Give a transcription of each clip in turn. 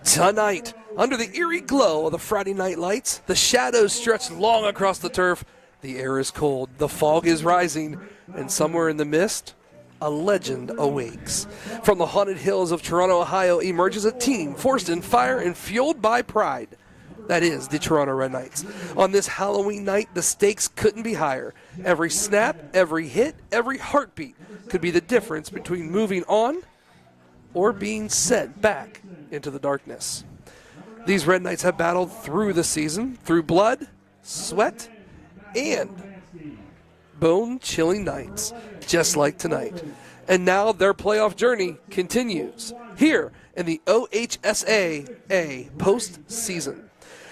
Tonight, under the eerie glow of the Friday night lights, the shadows stretch long across the turf. The air is cold, the fog is rising, and somewhere in the mist, a legend awakes. From the haunted hills of Toronto, Ohio, emerges a team forced in fire and fueled by pride. That is the Toronto Red Knights. On this Halloween night, the stakes couldn't be higher. Every snap, every hit, every heartbeat could be the difference between moving on or being sent back into the darkness. These Red Knights have battled through the season, through blood, sweat, and bone-chilling nights, just like tonight. And now their playoff journey continues here in the OHSAA postseason.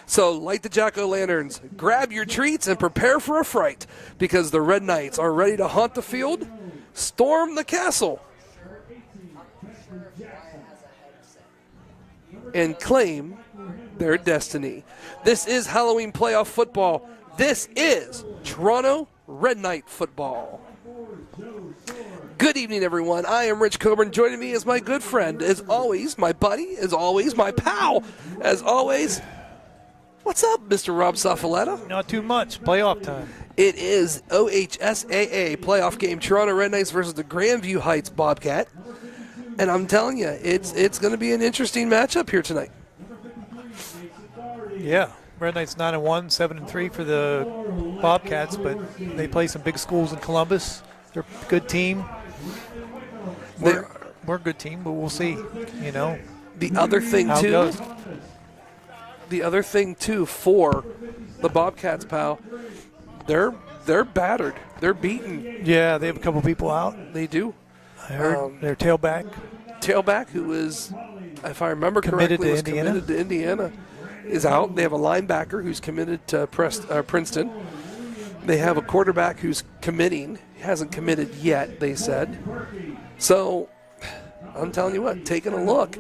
So light the jack-o'-lanterns, grab your treats, and prepare for a fright, because the Red Knights are ready to haunt the field, storm the castle, and claim their destiny. This is Halloween playoff football. This is Toronto Red Knight football. Good evening, everyone. I am Rich Coburn. Joining me is my good friend, as always, my buddy, as always, my pal, as always. What's up, Mr. Rob Saffaletta? Not too much. Playoff time. It is OHSAA playoff game, Toronto Red Knights versus the Grandview Heights Bobcat. And I'm telling you, it's going to be an interesting matchup here tonight. Yeah. Red Knights 9-1, 7-3 for the Bobcats, but they play some big schools in Columbus. They're a good team. We're a good team, but we'll see. You know, the other thing how it too. goes. The other thing too for the Bobcats, pal, they're battered. They're beaten. Yeah, they have a couple people out. They do. I heard their tailback, who is, if I remember Committed correctly, to was Indiana? committed to Indiana, is out. They have a linebacker who's committed to Princeton. They have a quarterback who's committing. He hasn't committed yet, they said. So I'm telling you what, taking a look,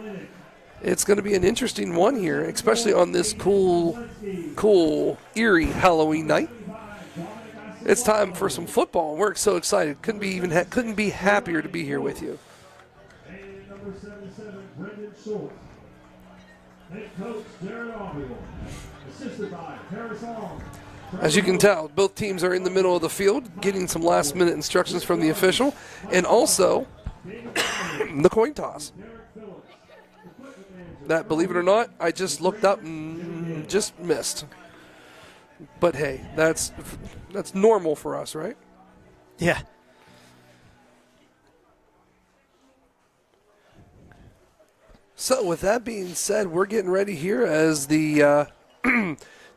it's going to be an interesting one here, especially on this cool, eerie Halloween night. It's time for some football, and we're so excited. Couldn't be happier to be here with you. As you can tell, both teams are in the middle of the field, getting some last-minute instructions from the official, and also the coin toss. That, believe it or not, I just looked up and just missed. But hey, that's normal for us, right? Yeah. So with that being said, we're getting ready here as the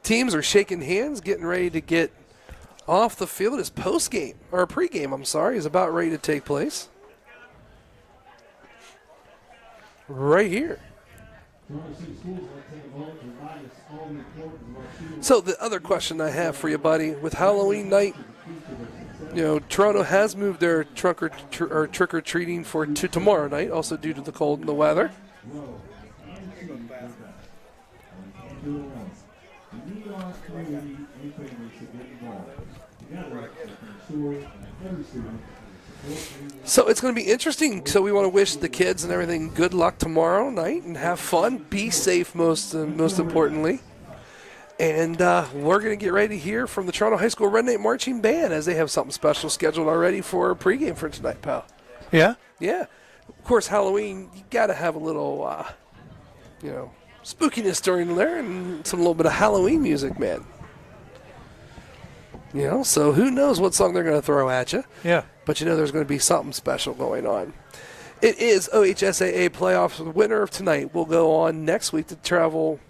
teams are shaking hands, getting ready to get off the field as post-game, or pre-game, I'm sorry, is about ready to take place. Right here. So the other question I have for you, buddy, with Halloween night, you know, Toronto has moved their trick-or-treating to tomorrow night, also due to the cold and the weather. So it's going to be interesting. So we want to wish the kids and everything good luck tomorrow night and have fun. Be safe, most importantly. And we're going to get ready to hear from the Toronto High School Red Knight Marching Band as they have something special scheduled already for pregame for tonight, pal. Yeah? Yeah. Of course, Halloween, you got to have a little, spookiness during there and a little bit of Halloween music, man. You know, so who knows what song they're going to throw at you. Yeah. But you know there's going to be something special going on. It is OHSAA playoffs. The winner of tonight will go on next week to travel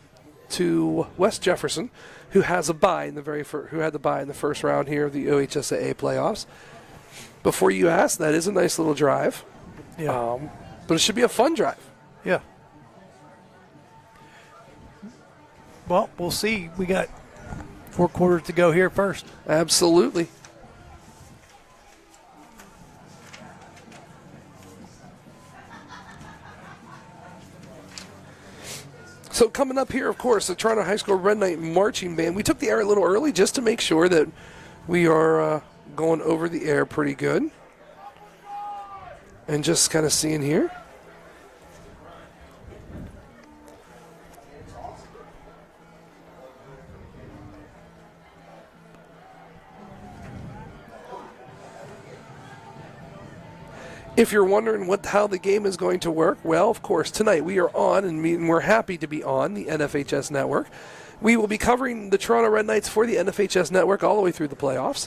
to West Jefferson, who has a bye in who had the bye in the first round here of the OHSAA playoffs. Before you ask, that is a nice little drive. Yeah. But it should be a fun drive. Yeah. Well, we'll see. We got 4 quarters to go here first. Absolutely. So coming up here, of course, the Toronto High School Red Knight Marching Band. We took the air a little early just to make sure that we are going over the air pretty good. And just kind of seeing here. If you're wondering how the game is going to work, well, of course, tonight we are on, and we're happy to be on the NFHS Network. We will be covering the Toronto Red Knights for the NFHS Network all the way through the playoffs.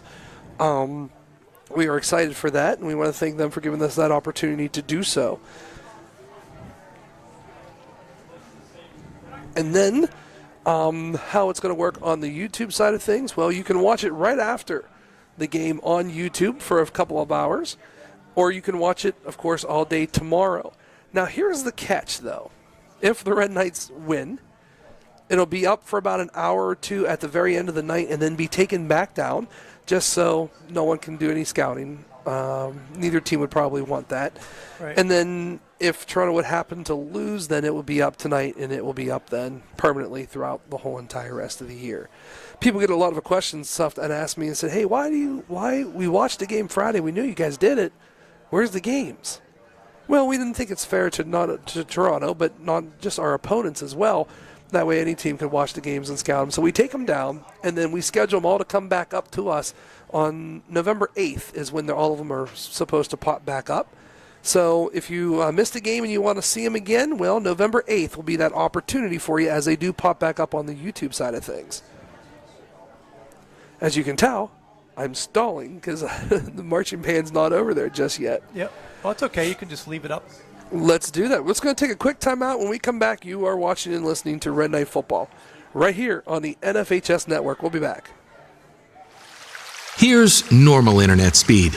We are excited for that, and we want to thank them for giving us that opportunity to do so. And then how it's going to work on the YouTube side of things, well, you can watch it right after the game on YouTube for a couple of hours. Or you can watch it, of course, all day tomorrow. Now, here's the catch, though. If the Red Knights win, it'll be up for about an hour or two at the very end of the night and then be taken back down just so no one can do any scouting. Neither team would probably want that. Right. And then if Toronto would happen to lose, then it will be up tonight, and it will be up then permanently throughout the whole entire rest of the year. People get a lot of questions and ask me and said, hey, why we watched the game Friday? We knew you guys did it. Where's the games? Well, we didn't think it's fair to Toronto, but not just our opponents as well. That way any team could watch the games and scout them. So we take them down, and then we schedule them all to come back up to us on November 8th is when all of them are supposed to pop back up. So if you missed a game and you want to see them again, well, November 8th will be that opportunity for you as they do pop back up on the YouTube side of things. As you can tell, I'm stalling because the marching band's not over there just yet. Yep. Well, it's okay. You can just leave it up. Let's do that. We're just going to take a quick time out. When we come back, you are watching and listening to Red Knight Football right here on the NFHS Network. We'll be back. Here's normal internet speed.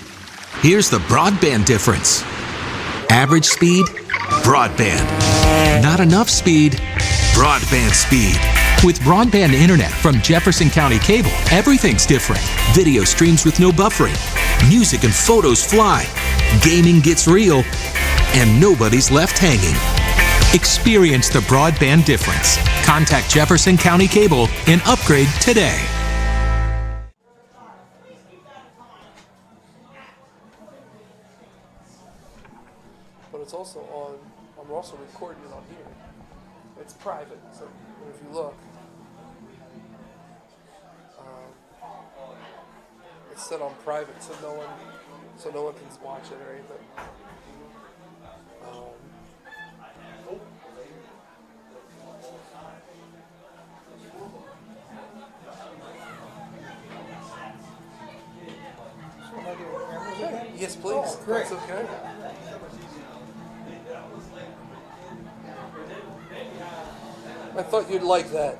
Here's the broadband difference. Average speed, broadband. Not enough speed, broadband speed. With broadband internet from Jefferson County Cable, everything's different. Video streams with no buffering. Music and photos fly. Gaming gets real. And nobody's left hanging. Experience the broadband difference. Contact Jefferson County Cable and upgrade today. But it's also on, I'm also recording it on here. It's private, so if you look, it's set on private, so no one can watch it or anything. Yes, please. Oh, great. That's okay. I thought you'd like that.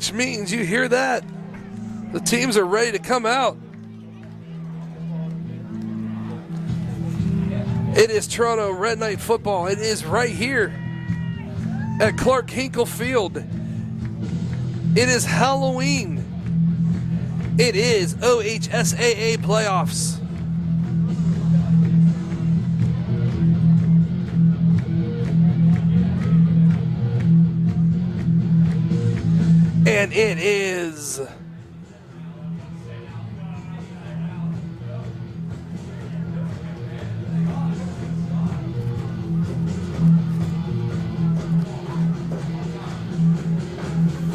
which means you hear that. The teams are ready to come out. It is Toronto Red Knight football. It is right here at Clark Hinkle Field. It is Halloween. It is OHSAA playoffs. And it is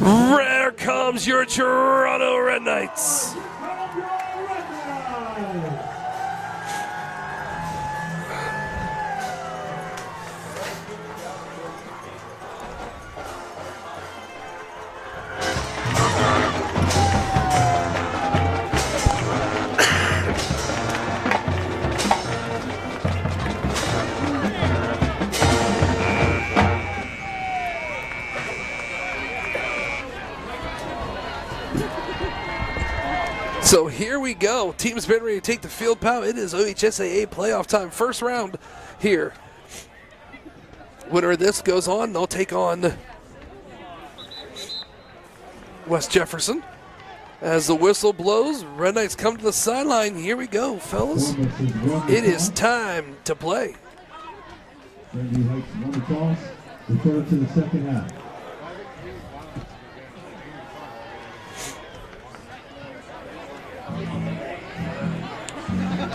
there comes your Toronto Red Knights. So here we go. Team's been ready to take the field, pal. It is OHSAA playoff time. First round here. Winner of this goes on. They'll take on West Jefferson. As the whistle blows, Red Knights come to the sideline. Here we go, fellas. It is time to play. Randy Heights won the toss. Return to the second half.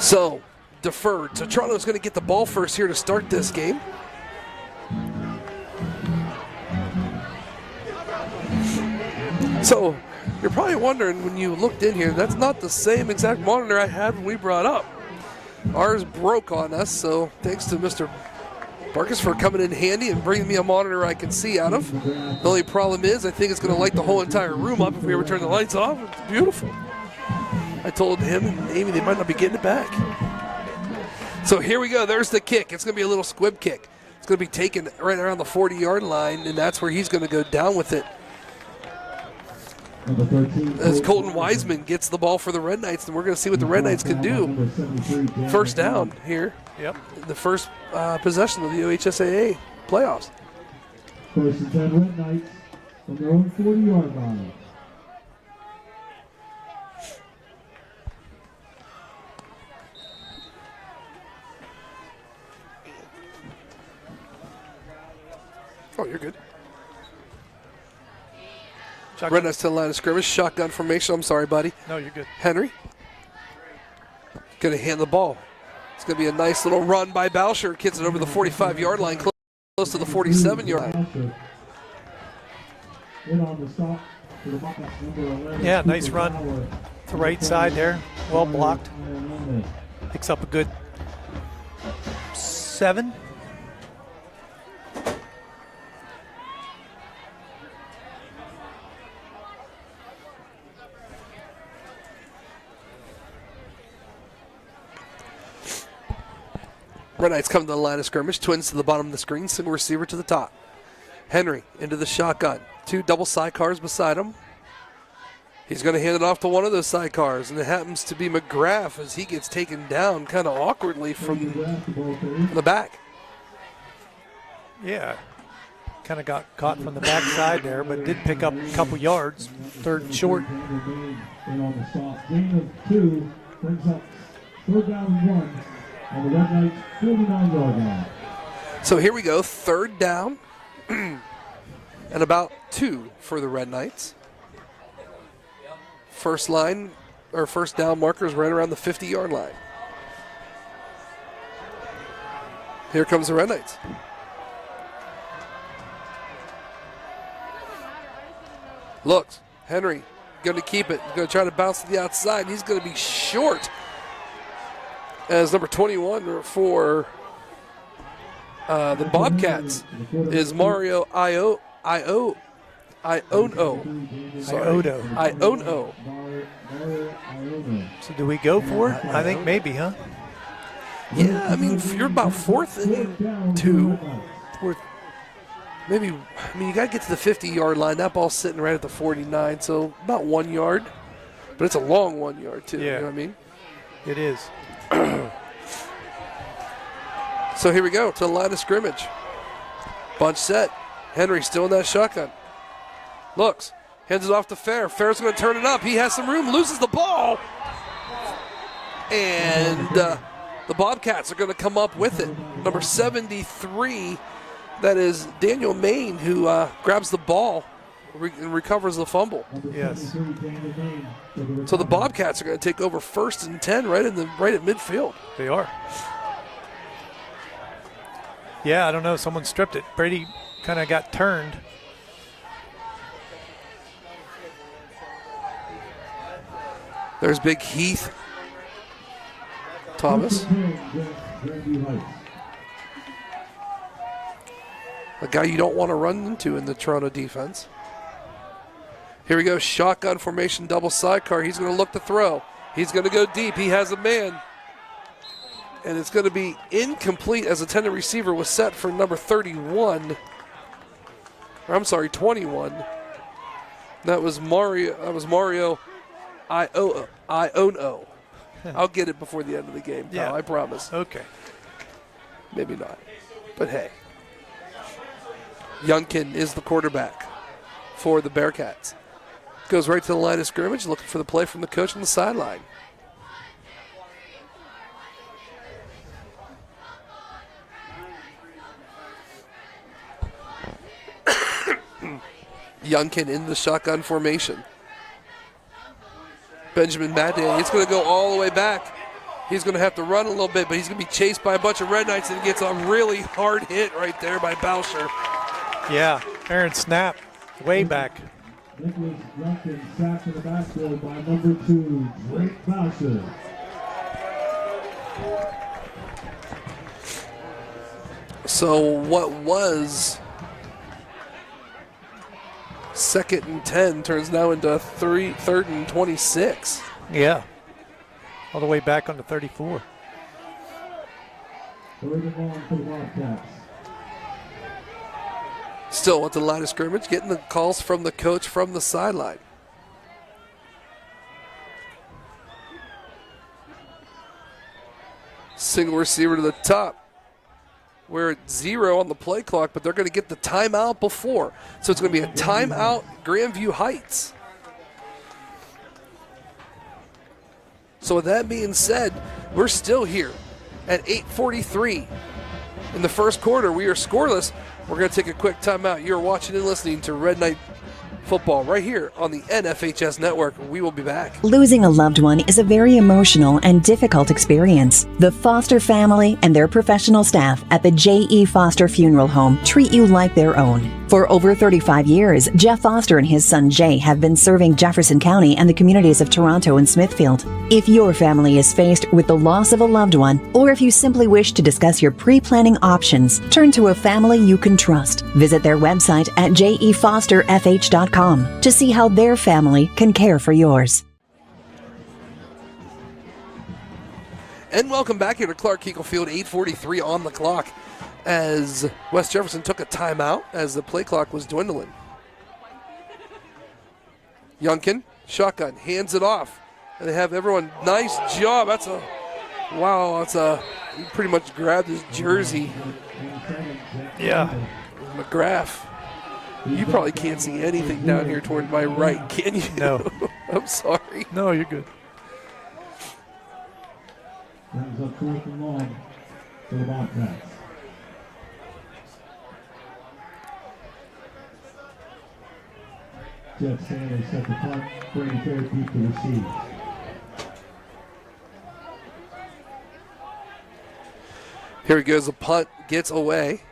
So, deferred. So Toronto's going to get the ball first here to start this game. So, you're probably wondering when you looked in here, that's not the same exact monitor I had when we brought up. Ours broke on us, so thanks to Mr. Barkus for coming in handy and bringing me a monitor I can see out of. The only problem is I think it's going to light the whole entire room up if we ever turn the lights off. It's beautiful. I told him and Amy they might not be getting it back. So here we go. There's the kick. It's going to be a little squib kick. It's going to be taken right around the 40-yard line, and that's where he's going to go down with it. As Colton Wiseman gets the ball for the Red Knights, and we're going to see what the Red Knights can do. First down here. Yep. The first possession of the OHSAA playoffs. First and 10 Red Knights from their own 40-yard line. Oh, you're good. Shotgun. Red Knights to the line of scrimmage. Shotgun formation. I'm sorry, buddy. No, you're good. Henry. Going to hand the ball. It's going to be a nice little run by Boucher. Gets it over the 45-yard line, close to the 47-yard line. Yeah, nice run to the right side there. Well blocked. Picks up a good 7. Red Knights come to the line of scrimmage. Twins to the bottom of the screen. Single receiver to the top. Henry into the shotgun. 2 double sidecars beside him. He's going to hand it off to one of those sidecars, and it happens to be McGrath as he gets taken down kind of awkwardly from the back. Yeah. Kind of got caught from the backside there, but did pick up a couple yards. Third and short. And on the stop, gain of 2 brings up third down and 1 on the Red Knights 49-yard line. So here we go, third down and about 2 for the Red Knights. First line, or first down markers right around the 50-yard line. Here comes the Red Knights. Looks, Henry going to keep it. He's going to try to bounce to the outside. He's going to be short. As number 21 for the Bobcats is Mario Iono. So do we go for it? I think maybe, huh? Yeah, I mean, you're about 4th and 2. maybe, I mean, you got to get to the 50-yard line. That ball's sitting right at the 49, so about 1 yard. But it's a long 1 yard, too. Yeah. You know what I mean? It is. So here we go to the line of scrimmage. Bunch set. Henry still in that shotgun. Looks. Hands it off to Fair. Fair's going to turn it up. He has some room. Loses the ball. And the Bobcats are going to come up with it. Number 73, that is Daniel Main, who grabs the ball and recovers the fumble. Yes. So the Bobcats are going to take over 1st and 10 right at midfield. They are. Yeah, I don't know. Someone stripped it. Brady kind of got turned. There's big Heath Thomas. A guy you don't want to run into in the Toronto defense. Here we go, shotgun formation, double sidecar. He's going to look to throw. He's going to go deep. He has a man. And it's going to be incomplete as a tended receiver was set for number 31. Or I'm sorry, 21. That was Mario Iono. I'll get it before the end of the game, pal, Yeah. I promise. Okay. Maybe not. But hey. Youngkin is the quarterback for the Bearcats. Goes right to the line of scrimmage, looking for the play from the coach on the sideline. Youngkin in the shotgun formation. Benjamin Madden, he's going to go all the way back. He's going to have to run a little bit, but he's going to be chased by a bunch of Red Knights and gets a really hard hit right there by Boucher. Yeah, Aaron Snap, way back. Nicholas Youngkin sacked in the backfield by number 2, Drake Boucher. So what was 2nd and 10 turns now into 3rd and 26. Yeah. All the way back on the 34. Third and long for the Bobcats. Still at the line of scrimmage, getting the calls from the coach from the sideline. Single receiver to the top. We're at 0 on the play clock, but they're going to get the timeout before. So it's going to be a timeout, Grandview Heights. So with that being said, we're still here at 8:43 in the first quarter. We are scoreless. We're going to take a quick timeout. You're watching and listening to Red Knight Football right here on the NFHS Network. We will be back. Losing a loved one is a very emotional and difficult experience. The Foster family and their professional staff at the J.E. Foster Funeral Home treat you like their own. For over 35 years, Jeff Foster and his son Jay have been serving Jefferson County and the communities of Toronto and Smithfield. If your family is faced with the loss of a loved one, or if you simply wish to discuss your pre-planning options, turn to a family you can trust. Visit their website at jefosterfh.com to see how their family can care for yours. And welcome back here to Clark Eagle Field, 8:43 on the clock as West Jefferson took a timeout as the play clock was dwindling. Youngkin, shotgun, hands it off. And they have everyone, nice job. He pretty much grabbed his jersey. Yeah. McGrath. You probably can't see anything down here toward my right, can you? No. I'm sorry. No, you're good. Brings up 4th and long for the Bobcats. Jeff Sanders set the punt. Brady Fair deep to receive. Here he goes. The punt gets away.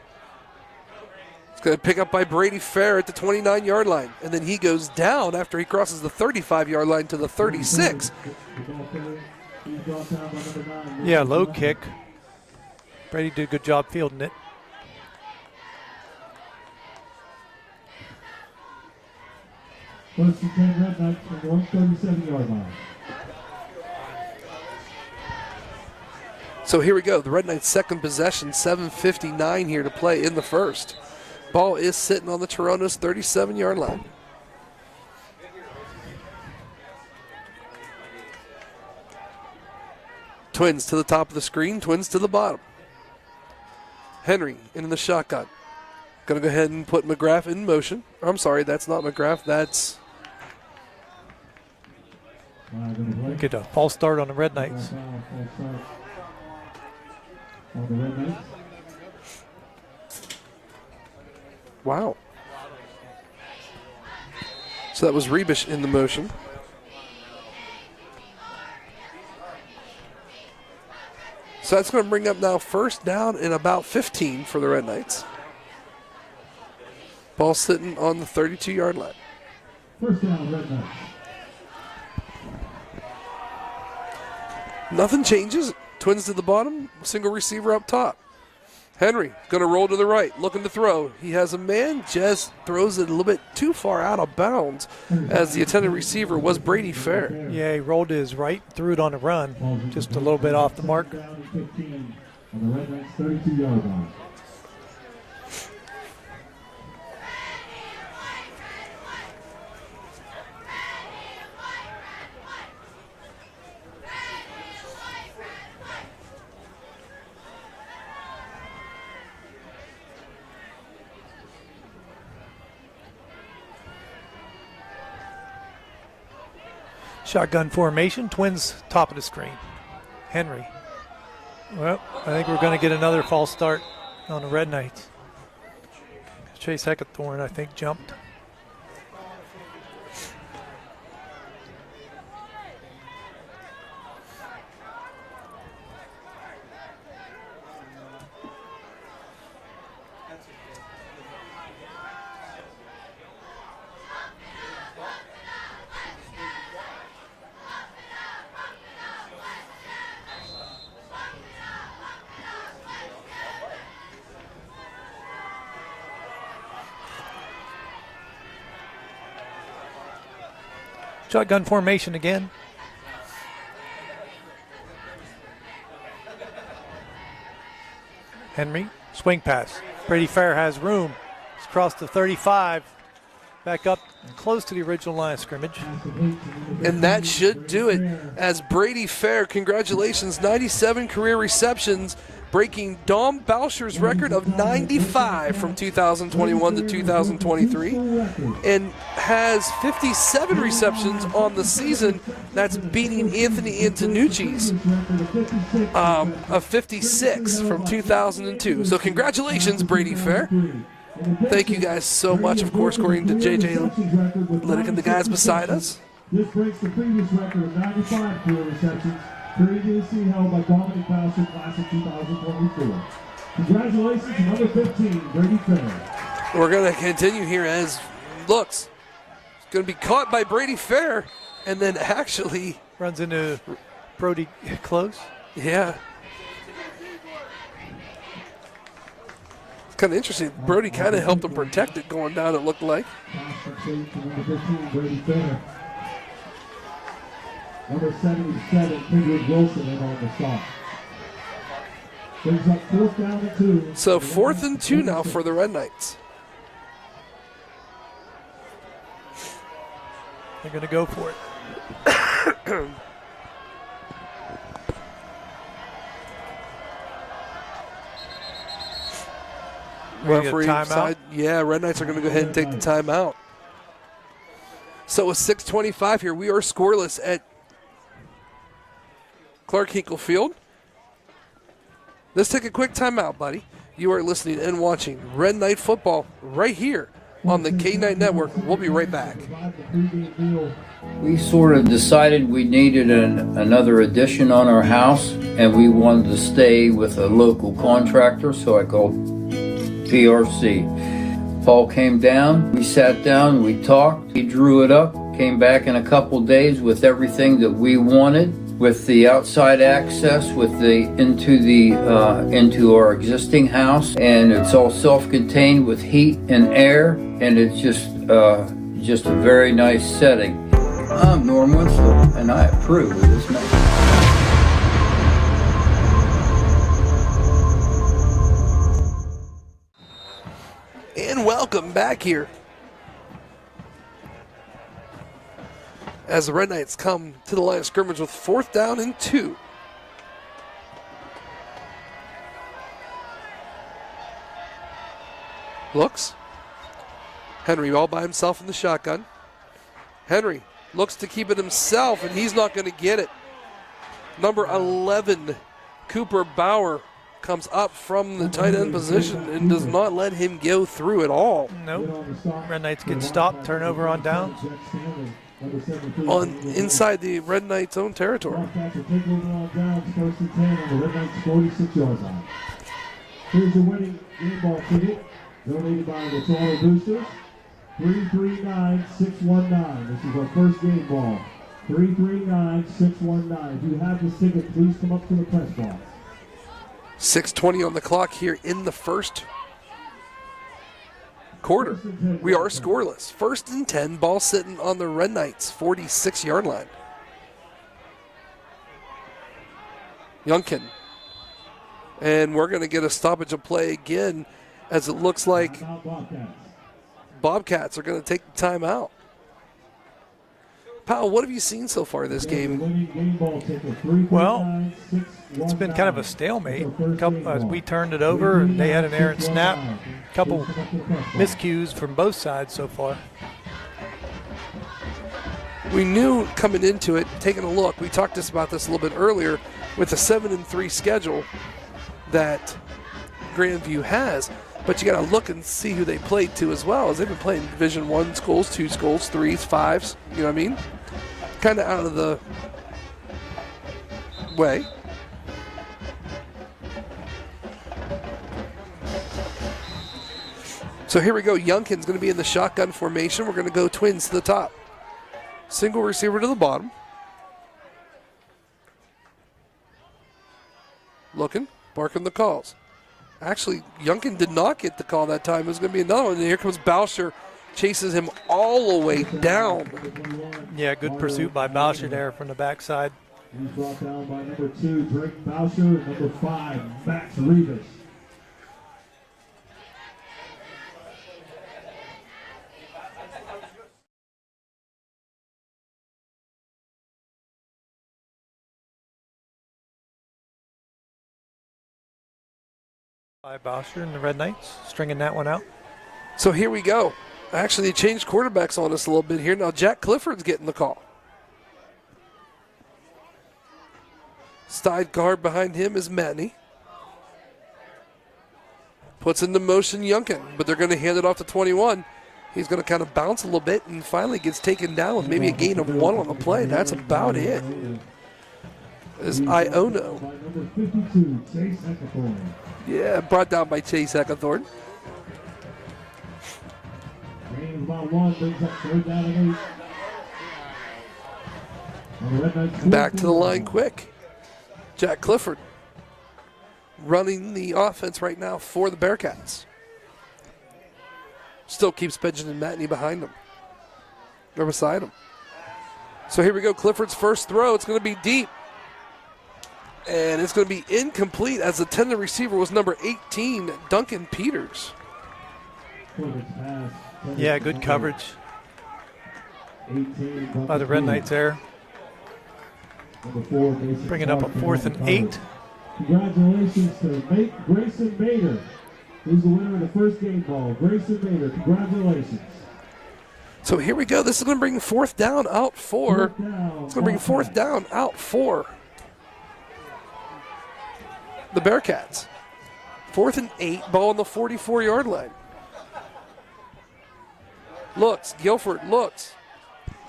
It's going to pick up by Brady Fair at the 29-yard line. And then he goes down after he crosses the 35-yard line to the 36. Yeah, low kick. Brady did a good job fielding it. First and 10 Red Knights from the 137-yard line. So here we go. The Red Knights' second possession, 7:59 here to play in the first. Ball is sitting on the Toronto's 37-yard line. Twins to the top of the screen, Twins to the bottom. Henry in the shotgun. Going to go ahead and put McGrath in motion. I'm sorry, that's not McGrath. That's... Get a false start on the Red Knights. Wow. So that was Rebish in the motion. So that's going to bring up now first down and about 15 for the Red Knights. Ball sitting on the 32-yard line. First down, Red Knights. Nothing changes. Twins to the bottom, single receiver up top. Henry going to roll to the right, looking to throw. He has a man, just throws it a little bit too far out of bounds as the intended receiver was Brady Fair. Yeah, he rolled to his right, threw it on the run, just a little bit off the mark. Down to 15 on the Red Knights' 32-yard line. Shotgun formation, Twins top of the screen. Henry. Well, I think we're going to get another false start on the Red Knights. Chase Heckathorn, I think, jumped. Shotgun formation again. Henry, swing pass. Brady Fair has room. He's crossed the 35, back up close to the original line of scrimmage. And that should do it as Brady Fair, congratulations, 97 career receptions, breaking Dom Boucher's record of 95 from 2021 to 2023, and has 57 receptions on the season. That's beating Anthony Antonucci's of 56 from 2002. So congratulations, Brady Fair. Thank you guys so much, of course, according to JJ Liddick and the guys beside us. This breaks the previous record of 95 career receptions, previously held by Dominic Boucher, class of 2024. Congratulations to number 15, Brady Fair. We're going to continue here as looks. It's going to be caught by Brady Fair, and then actually runs into Brody close. Yeah. It's kind of interesting. Brody kind of helped him protect it going down, it looked like. Number 15, Brady Fair. Number 77, Kendrick Wilson in on the stop. Brings up fourth down and 2. So 4th and 2 now for the Red Knights. They're going to go for it. Referee side, yeah, Red Knights are going to go ahead and take the timeout. So with 6:25 here, we are scoreless at Clark Hinkle Field. Let's take a quick timeout, buddy. You are listening and watching Red Knight football right here on the K-Night Network. We'll be right back. We sort of decided we needed another addition on our house, and we wanted to stay with a local contractor, so I called PRC. Paul came down, we sat down, we talked, he drew it up, came back in a couple days with everything that we wanted, with the outside access, with the into our existing house, and it's all self-contained with heat and air, and it's just a very nice setting. I'm Norm Winslow, and I approve of this message. And welcome back here as the Red Knights come to the line of scrimmage with 4th down and 2. Looks. Henry all by himself in the shotgun. Henry looks to keep it himself, and he's not going to get it. Number 11, Cooper Bauer, comes up from the tight end position and does not let him go through at all. Nope. Red Knights get stopped, turnover on downs. On inside the Red Knights' own territory. Here's your winning game ball ticket, donated by the Toronto Boosters. 339-619. This is our first game ball. 339-619. If you have this ticket, please come up to the press box. 6:20 on the clock here in the first quarter. We are scoreless. 1st and 10, ball sitting on the Red Knights' 46-yard line. Youngkin. And we're going to get a stoppage of play again, as it looks like Bobcats are going to take the timeout. Powell, what have you seen so far this game? Well, it's been kind of a stalemate. We turned it over, and they had an errant snap. A couple miscues from both sides so far. We knew coming into it, taking a look, we talked about this a little bit earlier, with the 7-3 schedule that Grandview has. But you got to look and see who they played to as well, as they've been playing Division I schools, 2 schools, 3s, 5s. You know what I mean? Kind of out of the way. So here we go. Youngkin's going to be in the shotgun formation. We're going to go twins to the top. Single receiver to the bottom. Looking, barking the calls. Actually, Youngkin did not get the call that time. It was going to be another one. And here comes Boucher, chases him all the way down. Yeah, good pursuit by Boucher there from the backside. He's brought down by number 2, Drake Boucher, and number 5, Max Rivas. By Boucher and the Red Knights, stringing that one out. So here we go. Actually, they changed quarterbacks on us a little bit here. Now Jack Clifford's getting the call. Side guard behind him is Matney. Puts into motion Youngkin, but they're going to hand it off to 21. He's going to kind of bounce a little bit and finally gets taken down with maybe a gain of 1 on the play. That's about it. Is Iono. By number 52, Chase Eckathorn. Yeah, brought down by Chase Eckathorn. Gain of about 1, brings up 3rd down and 8. Back to the line quick. Jack Clifford running the offense right now for the Bearcats. Still keeps Benjamin Matney behind him. Or beside him. So here we go. Clifford's first throw. It's going to be deep. And it's going to be incomplete, as the intended receiver was number 18, Duncan Peters. Yeah, good coverage by the Red Knights there. Bringing up a 4th and 8. Congratulations to Grayson Bader. He's the winner of the first game ball. Grayson Bader, congratulations. So here we go. This is going to bring 4th down out for. It's going to bring 4th down out for the Bearcats. 4th and 8, ball on the 44-yard line. Looks, Guilford looks.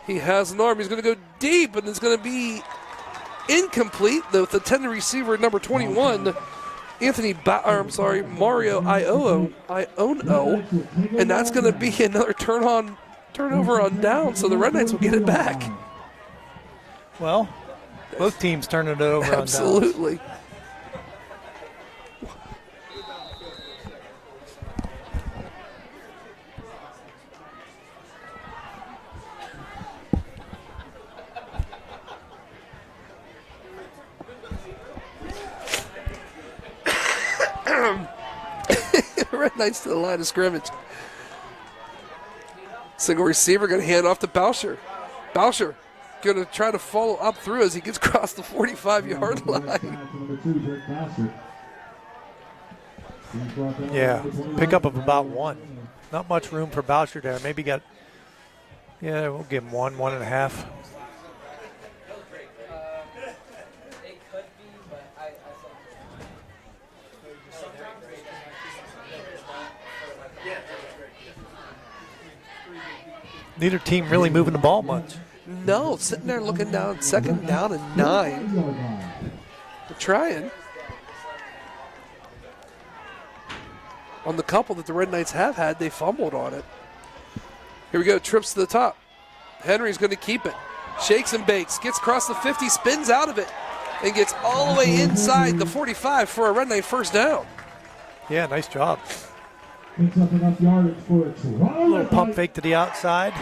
He has an arm. He's going to go deep, and it's going to be incomplete. The intended receiver, number 21, Mario Iono, and that's going to be another turnover on down. So the Red Knights will get it back. Well, both teams turning it over on downs. Absolutely. Red Knights to the line of scrimmage. Single receiver going to hand off to Boucher. Boucher going to try to follow up through as he gets across the 45-yard line. Yeah, pickup of about 1. Not much room for Boucher there. Maybe we'll give him 1.5. Neither team really moving the ball much. No, sitting there looking down, second down and 9. They're trying. On the couple that the Red Knights have had, they fumbled on it. Here we go, trips to the top. Henry's going to keep it. Shakes and bakes, gets across the 50, spins out of it, and gets all the way inside the 45 for a Red Knight first down. Yeah, nice job. Picks up enough yardage for a Little pump fake to the outside.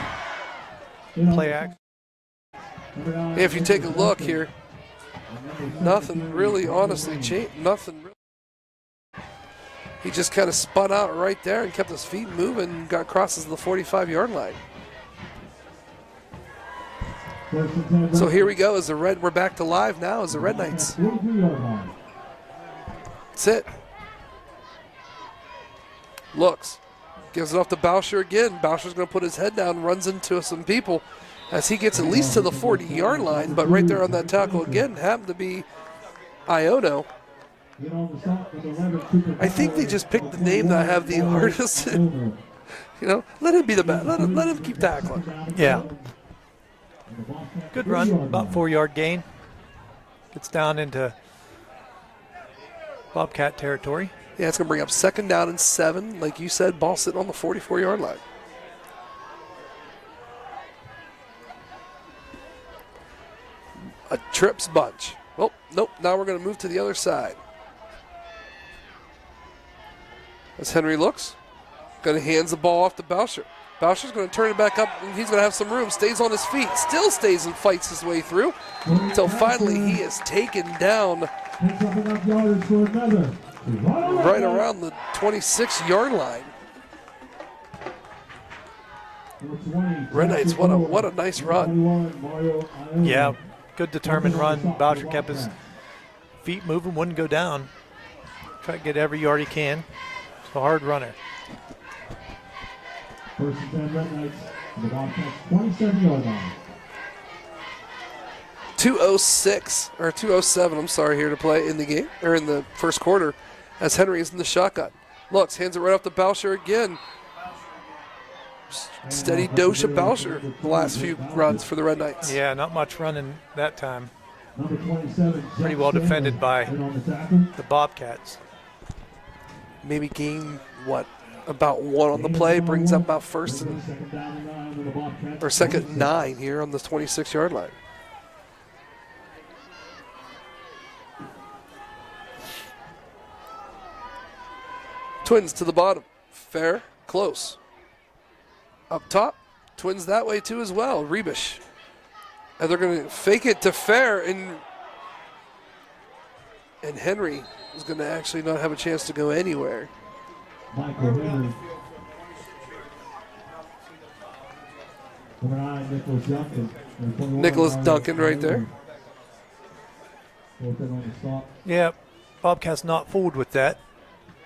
Play action. If you take a look here, nothing really honestly changed. Nothing really. He just kind of spun out right there and kept his feet moving and got crosses the 45-yard line. So here we go we're back to live now as the Red Knights. That's it. Looks. Gives it off to Boucher again. Boucher's going to put his head down, runs into some people as he gets at least to the 40-yard line, but right there on that tackle again happened to be Iono. I think they just picked the name that I have the hardest. Let him be the best. Let him keep tackling. Yeah. Good run, about 4-yard gain. Gets down into Bobcat territory. Yeah, it's going to bring up second down and 7. Like you said, ball sitting on the 44-yard line. A trips bunch. Oh, nope. Now we're going to move to the other side. As Henry looks, going to hands the ball off to Boucher. Boucher's going to turn it back up, and he's going to have some room. Stays on his feet. Still stays and fights his way through until finally he is taken down right around the 26-yard line. Red Knights, what a nice run. Yeah, good determined run. Boucher kept his feet moving, wouldn't go down. Try to get every yard he can. It's a hard runner. First and 10 Red Knights, the Bobcats 27-yard line. 2:06 or 2:07, I'm sorry, here to play in the game or in the first quarter as Henry is in the shotgun. Looks, hands it right off to Boucher again. Steady dose of Boucher the last few runs for the Red Knights. Yeah, not much running that time. Number 27, Pretty well defended by the Bobcats. Maybe gain, about 1 on the play, brings up about second and 9 here on the 26-yard line. Twins to the bottom. Fair, close. Up top, Twins that way too as well. Rebish. And they're going to fake it to Fair, and Henry is going to actually not have a chance to go anywhere. Michael Henry. Number 9, Nicholas Duncan. Nicholas Duncan right there. Yeah, Bobcats not fooled with that.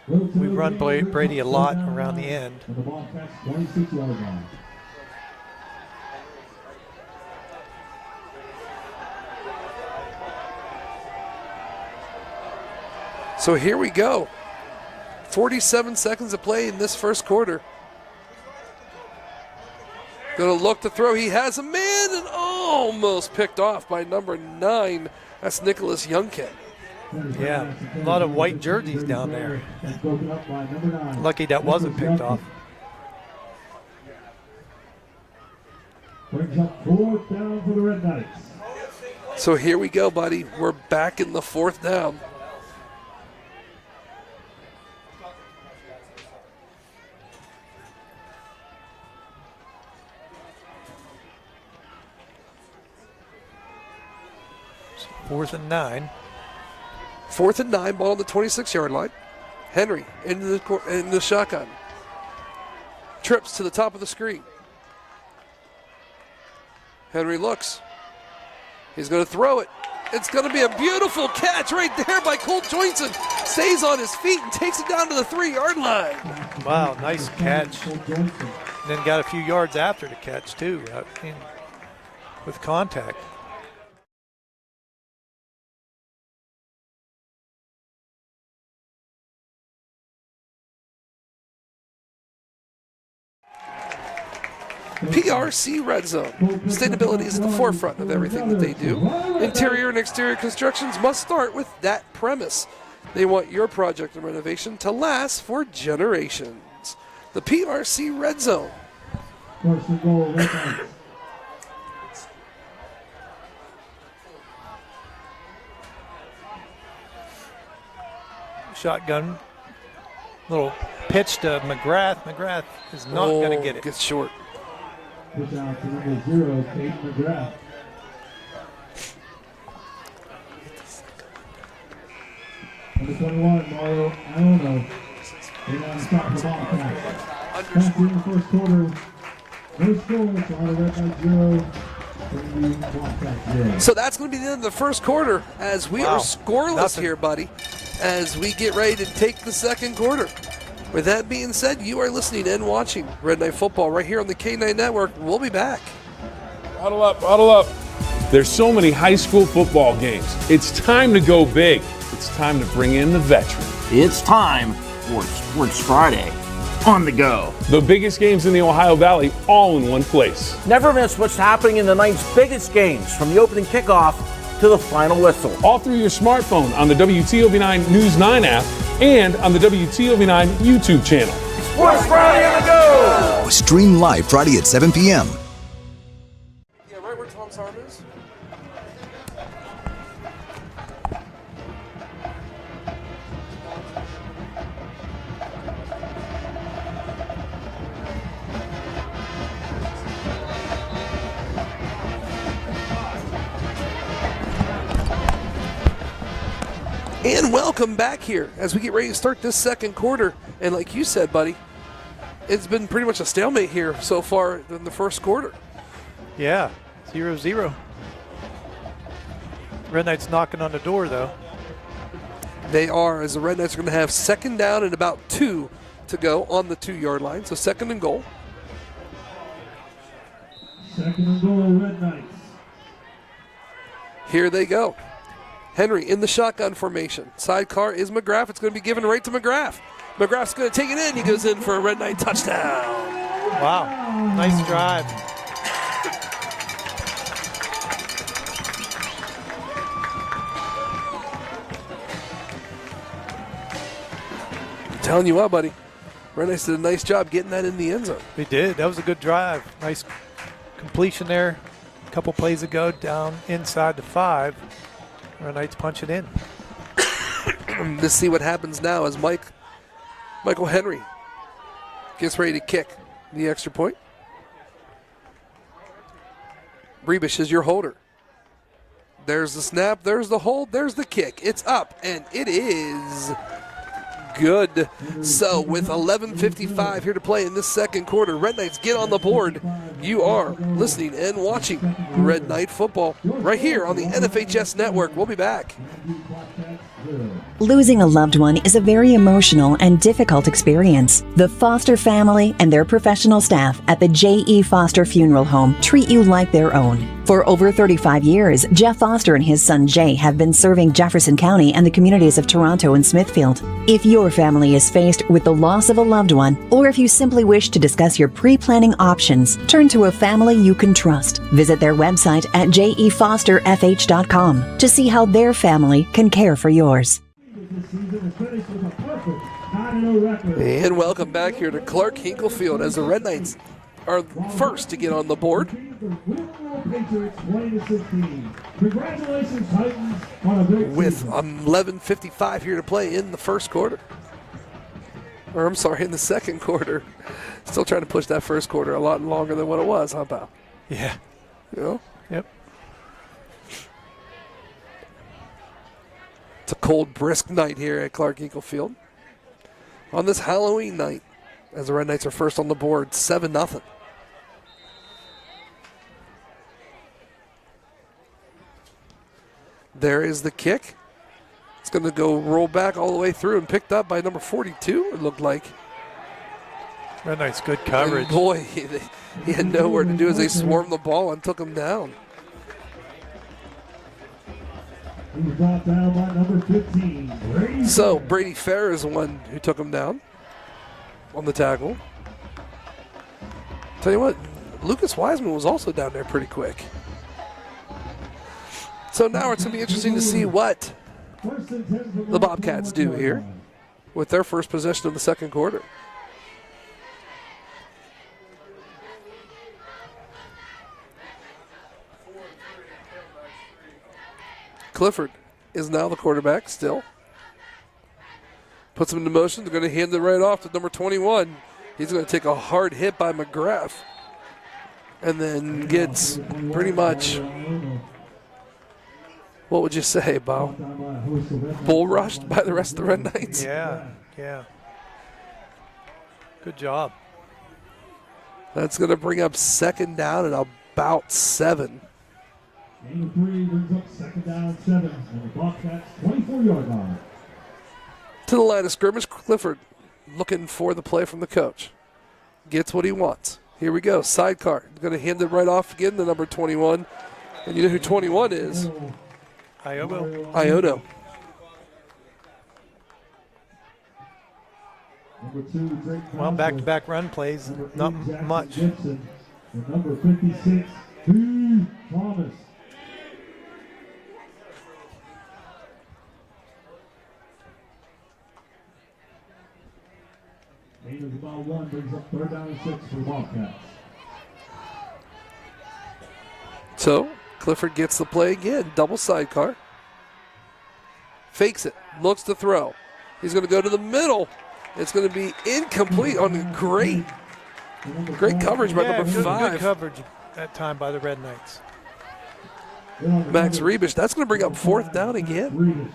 We run Brady a lot around the end. And the Bobcats 26-yard line. So here we go. 47 seconds of play in this first quarter. Going to look to throw. He has a man and almost picked off by number 9. That's Nicholas Youngkin. Yeah, a lot of white jerseys down there. Lucky that wasn't picked off. Brings up 4th down for the Red Knights. So here we go, buddy. We're back in the 4th down. Fourth and 9. 4th and 9, ball on the 26-yard line. Henry into the shotgun. Trips to the top of the screen. Henry looks. He's going to throw it. It's going to be a beautiful catch right there by Colt Johnson. Stays on his feet and takes it down to the 3-yard line. Wow, nice catch. And then got a few yards after the catch, too, with contact. PRC Red Zone. Sustainability is at the forefront of everything that they do. Interior and exterior constructions must start with that premise. They want your project and renovation to last for generations. The PRC Red Zone. First and goal, Red Knights. Shotgun. Little pitch to McGrath. McGrath is not going to get it. Gets short. Push out to number 0, Kate McGrath. Number 21, Mario Iono. They now stop the ball pass. Pass in the first quarter. No scores, so on the Red Knight 0. So that's going to be the end of the first quarter as we are scoreless here, buddy, as we get ready to take the second quarter. With that being said, you are listening and watching Red Knight Football right here on the K9 Network. We'll be back. Huddle up, huddle up. There's so many high school football games. It's time to go big. It's time to bring in the veteran. It's time for Sports Friday on the go. The biggest games in the Ohio Valley all in one place. Never miss what's happening in the night's biggest games from the opening kickoff to the final whistle. All through your smartphone on the WTOV9 News 9 app and on the WTOV9 YouTube channel. Sports Friday on the go! Stream live Friday at 7 p.m. Yeah, right where Tom's arm is. And welcome back here as we get ready to start this second quarter. And like you said, buddy, it's been pretty much a stalemate here so far in the first quarter. Yeah, 0-0. Red Knights knocking on the door, though. They are, as the Red Knights are going to have second down and about 2 to go on the 2-yard line. So second and goal. Second and goal, Red Knights. Here they go. Henry in the shotgun formation. Sidecar is McGrath. It's going to be given right to McGrath. McGrath's going to take it in. He goes in for a Red Knight touchdown. Wow, nice drive. I'm telling you what, buddy. Red Knights did a nice job getting that in the end zone. They did. That was a good drive. Nice completion there. A couple plays ago down inside the 5. Red Knights punch it in. Let's see what happens now as Michael Henry gets ready to kick the extra point. Rebish is your holder. There's the snap, there's the hold, there's the kick. It's up, and it is good. So with 11:55 here to play in this second quarter, Red Knights get on the board. You are listening and watching Red Knight Football right here on the NFHS Network. We'll be back. Losing a loved one is a very emotional and difficult experience. The Foster family and their professional staff at the J.E. Foster Funeral Home treat you like their own. For over 35 years, Jeff Foster and his son Jay have been serving Jefferson County and the communities of Toronto and Smithfield. If your family is faced with the loss of a loved one, or if you simply wish to discuss your pre-planning options, turn to a family you can trust. Visit their website at jefosterfh.com to see how their family can care for yours. And welcome back here to Clark Hinklefield as the Red Knights are first to get on the board. With 11:55 here to play in the first quarter. Or I'm sorry, in the second quarter. Still trying to push that first quarter a lot longer than what it was, huh, pal? Yeah. You know? Yep. It's a cold, brisk night here at Clark Hinklefield. on this Halloween night as the Red Knights are first on the board, 7-0. There is the kick. It's going to go roll back all the way through and picked up by number 42, it looked like. Red Knights good coverage. And boy, he had nowhere to do as they swarmed the ball and took him down. He was brought down by number 15. Brady So Fair. Brady Fair is the one who took him down on the tackle. Tell you what, Lucas Wiseman was also down there pretty quick. So now it's going to be interesting to see what First and 10 from the Bobcats do here with their first possession of the second quarter. Clifford is now the quarterback still. Puts him into motion. They're going to hand it right off to number 21. He's going to take a hard hit by McGrath and then gets pretty much, what would you say, Bo? Bull rushed by the rest of the Red Knights. Yeah. Good job. That's going to bring up second down at about 7. Number 3 brings up second down 7 on the Bobcats 24-yard line. To the line of scrimmage, Clifford looking for the play from the coach. Gets what he wants. Here we go, sidecar. Going to hand it right off again to number 21. And you know who 21 is? Iodo. Number 2, Drake Well, back-to-back run plays, Number 8, not Jackson much. Gibson. And number 56, Hugh Thomas. Gain of about 1 brings up third down and 6 for the Bobcats. So Clifford gets the play again. Double sidecar. Fakes it. Looks to throw. He's going to go to the middle. It's going to be incomplete on great coverage by number 5. Good coverage that time by the Red Knights. Max Rebish. That's going to bring up fourth down again. Rebish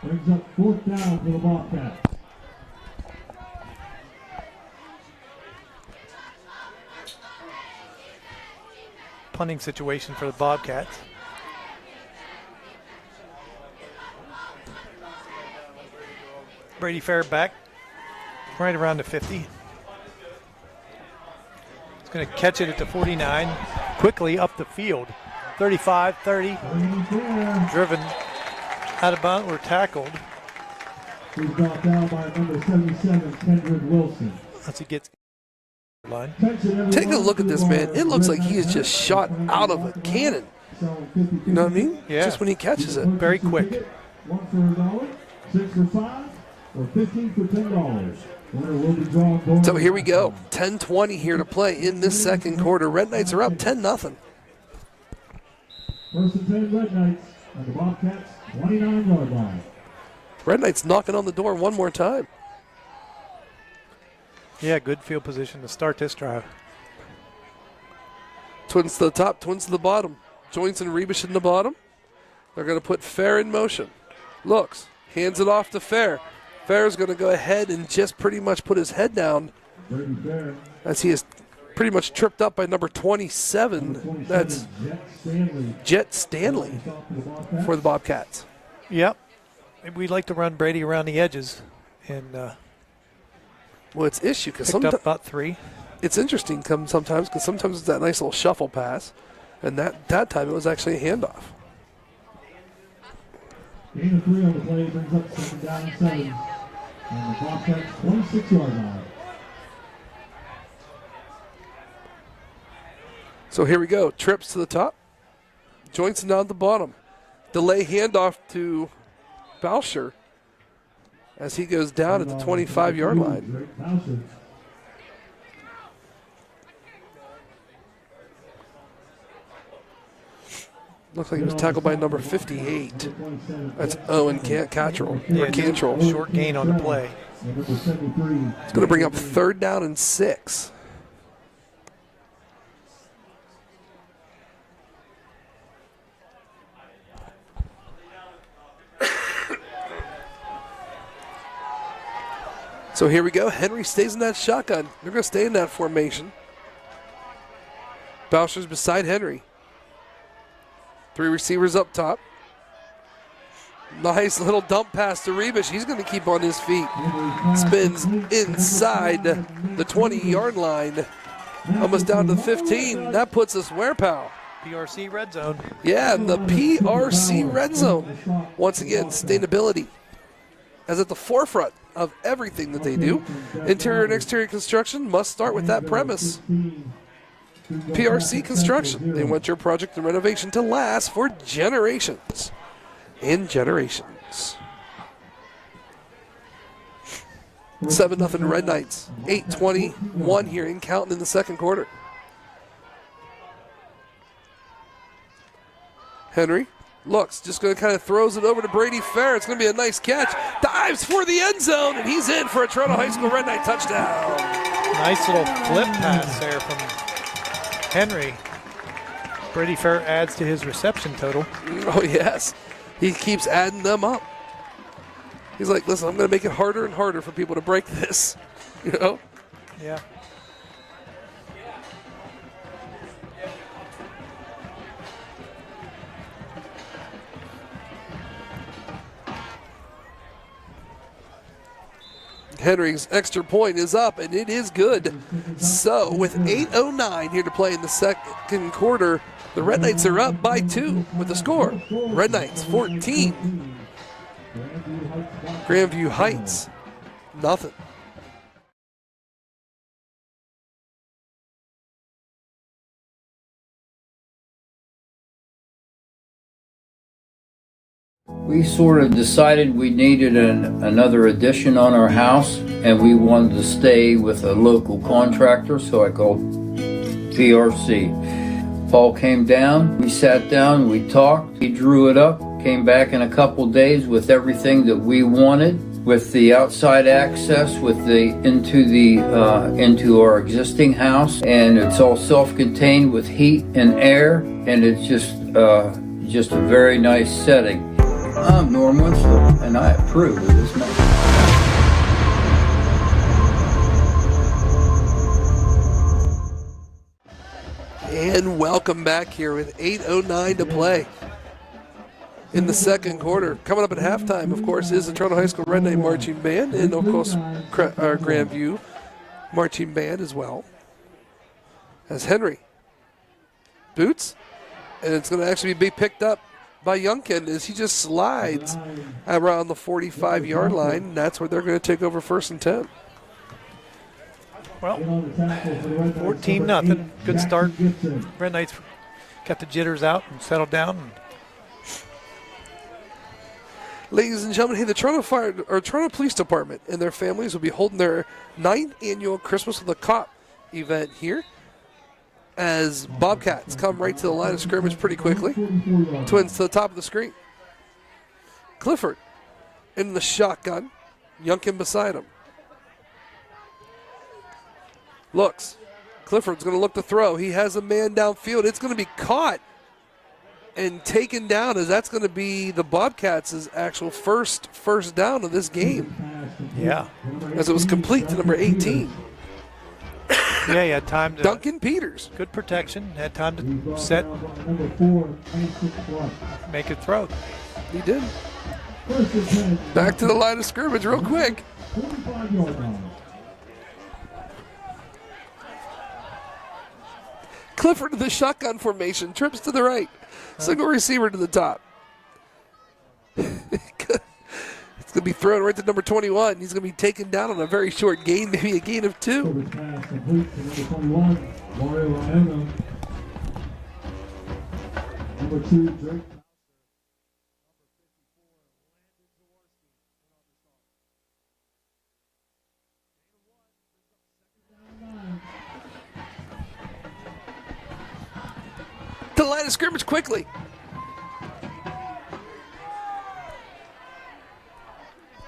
brings up fourth down for the Bobcats. Punting situation for the Bobcats. Brady Fair back right around the 50. He's going to catch it at the 49. Quickly up the field. 35, 30. Driven out of bounds or tackled. He's brought down by number 77, Kendrick Wilson. As he gets line. Take a look at this, man. It looks like he is just shot out of a cannon. You know what I mean? Yeah. Just when he catches it. Very quick. 1 for $1, 6 for $5, or 15 for $10. Winner will be drawn. So here we go. 10:20 here to play in this second quarter. Red Knights are up 10-0. First and 10 Red Knights on the Bobcats 29-yard line. Red Knights knocking on the door one more time. Yeah, good field position to start this drive. Twins to the top, twins to the bottom. Joints and Rebish in the bottom. They're going to put Fair in motion. Looks, hands it off to Fair. Fair's going to go ahead and just pretty much put his head down as he is pretty much tripped up by number 27. That's Jet Stanley for the Bobcats. Yep. We like to run Brady around the edges, and Well, it's issue because picked up about 3. it's interesting sometimes because sometimes it's that nice little shuffle pass, and that time it was actually a handoff. Gain of 3 on the play brings up second down and 7 on the Bobcats 26-yard line. So here we go. Trips to the top. Joints down at the bottom. Delay handoff to Boucher as he goes down at the 25-yard line. Looks like he was tackled by number 58. That's Owen Cantrell. Short gain on the play. It's going to bring up third down and 6. So here we go. Henry stays in that shotgun. They're going to stay in that formation. Boucher's beside Henry. 3 receivers up top. Nice little dump pass to Rebish. He's going to keep on his feet. Spins inside the 20-yard line. Almost down to 15. That puts us where, pal? PRC red zone. Yeah, the PRC red zone. Once again, sustainability as at the forefront of everything that they do. Interior and exterior construction must start with that premise. PRC Construction. They want your project and renovation to last for generations and generations. 7-0 Red Knights. 8:21 here in counting in the second quarter. Henry looks, just going to kind of throws it over to Brady Fair. It's going to be a nice catch. Dives for the end zone, and he's in for a Toronto High School Red Knight touchdown. Nice little flip pass there from Henry. Brady Fair adds to his reception total. Oh, yes. He keeps adding them up. He's like, listen, I'm going to make it harder and harder for people to break this. You know? Yeah. Henry's extra point is up, and it is good. So, with 8:09 here to play in the second quarter, the Red Knights are up by 2 with the score. Red Knights 14. Grandview Heights, nothing. We sort of decided we needed another addition on our house, and we wanted to stay with a local contractor, so I called PRC. Paul came down, we sat down, we talked, he drew it up, came back in a couple days with everything that we wanted, with the outside access, with the into our existing house, and it's all self-contained with heat and air, and it's just a very nice setting. I'm Norm Winslow, and I approve of this message. And welcome back here with 8:09 to play in the second quarter. Coming up at halftime, of course, is the Toronto High School Red Knight Marching Band, and of course, Grandview Marching Band as well. As Henry boots, and it's going to actually be picked up by Youngkin as he just slides around the 45-yard line. That's where they're going to take over 1st and 10. Well, 14-0. Good start. Red Knights got the jitters out and settled down. Ladies and gentlemen, hey, the Toronto Police Department and their families will be holding their 9th annual Christmas with a Cop event here, as Bobcats come right to the line of scrimmage pretty quickly. Twins to the top of the screen. Clifford in the shotgun. Youngkin beside him. Looks. Clifford's going to look to throw. He has a man downfield. It's going to be caught and taken down, as that's going to be the Bobcats' actual first down of this game. Yeah. As it was complete to number 18. Yeah, he had time to. Duncan Peters. Good protection. Had time to set, make a throw. He did. Back to the line of scrimmage real quick. Clifford to the shotgun formation. Trips to the right. Single receiver to the top. It's going to be thrown right to number 21. He's going to be taken down on a very short gain, maybe a gain of 2. Number 2, Drake. To the line of scrimmage quickly.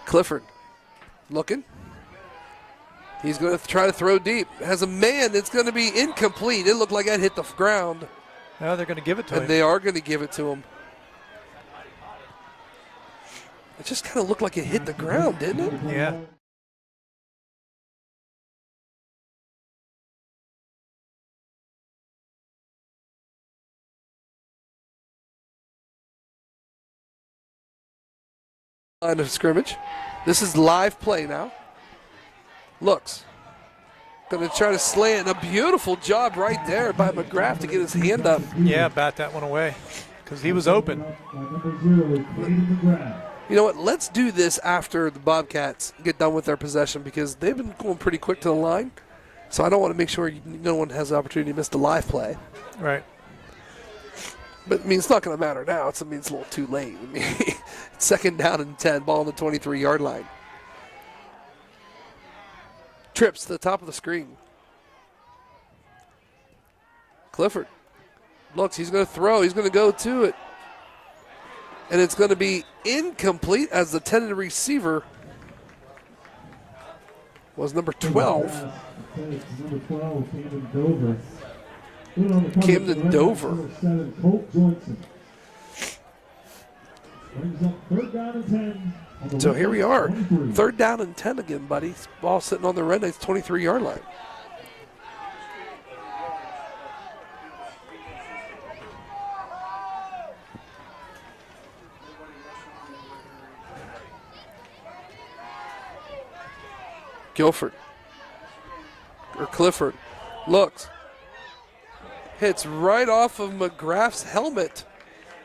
Clifford looking. He's going to try to throw deep. Has a man that's going to be incomplete. It looked like that hit the ground. Now they're going to give it to him. And they are going to give it to him. It just kind of looked like it hit the ground, didn't it? Yeah. line of scrimmage. This is live play now. Looks. Going to try to slant. A beautiful job right there by McGrath to get his hand up. Yeah, bat that one away because he was open. You know what? Let's do this after the Bobcats get done with their possession because they've been going pretty quick to the line. So I don't want to make sure no one has the opportunity to miss the live play. Right. But, I mean, it's not going to matter now. It's a little too late. I mean, it's second down and 10, ball on the 23-yard line. Trips to the top of the screen. Clifford looks. He's going to throw. He's going to go to it. And it's going to be incomplete as the intended receiver was number 12. Camden Dover. So here we are. Third down and 10 again, buddy. Ball sitting on the Red Knights' 23-yard line. Clifford looks, hits right off of McGrath's helmet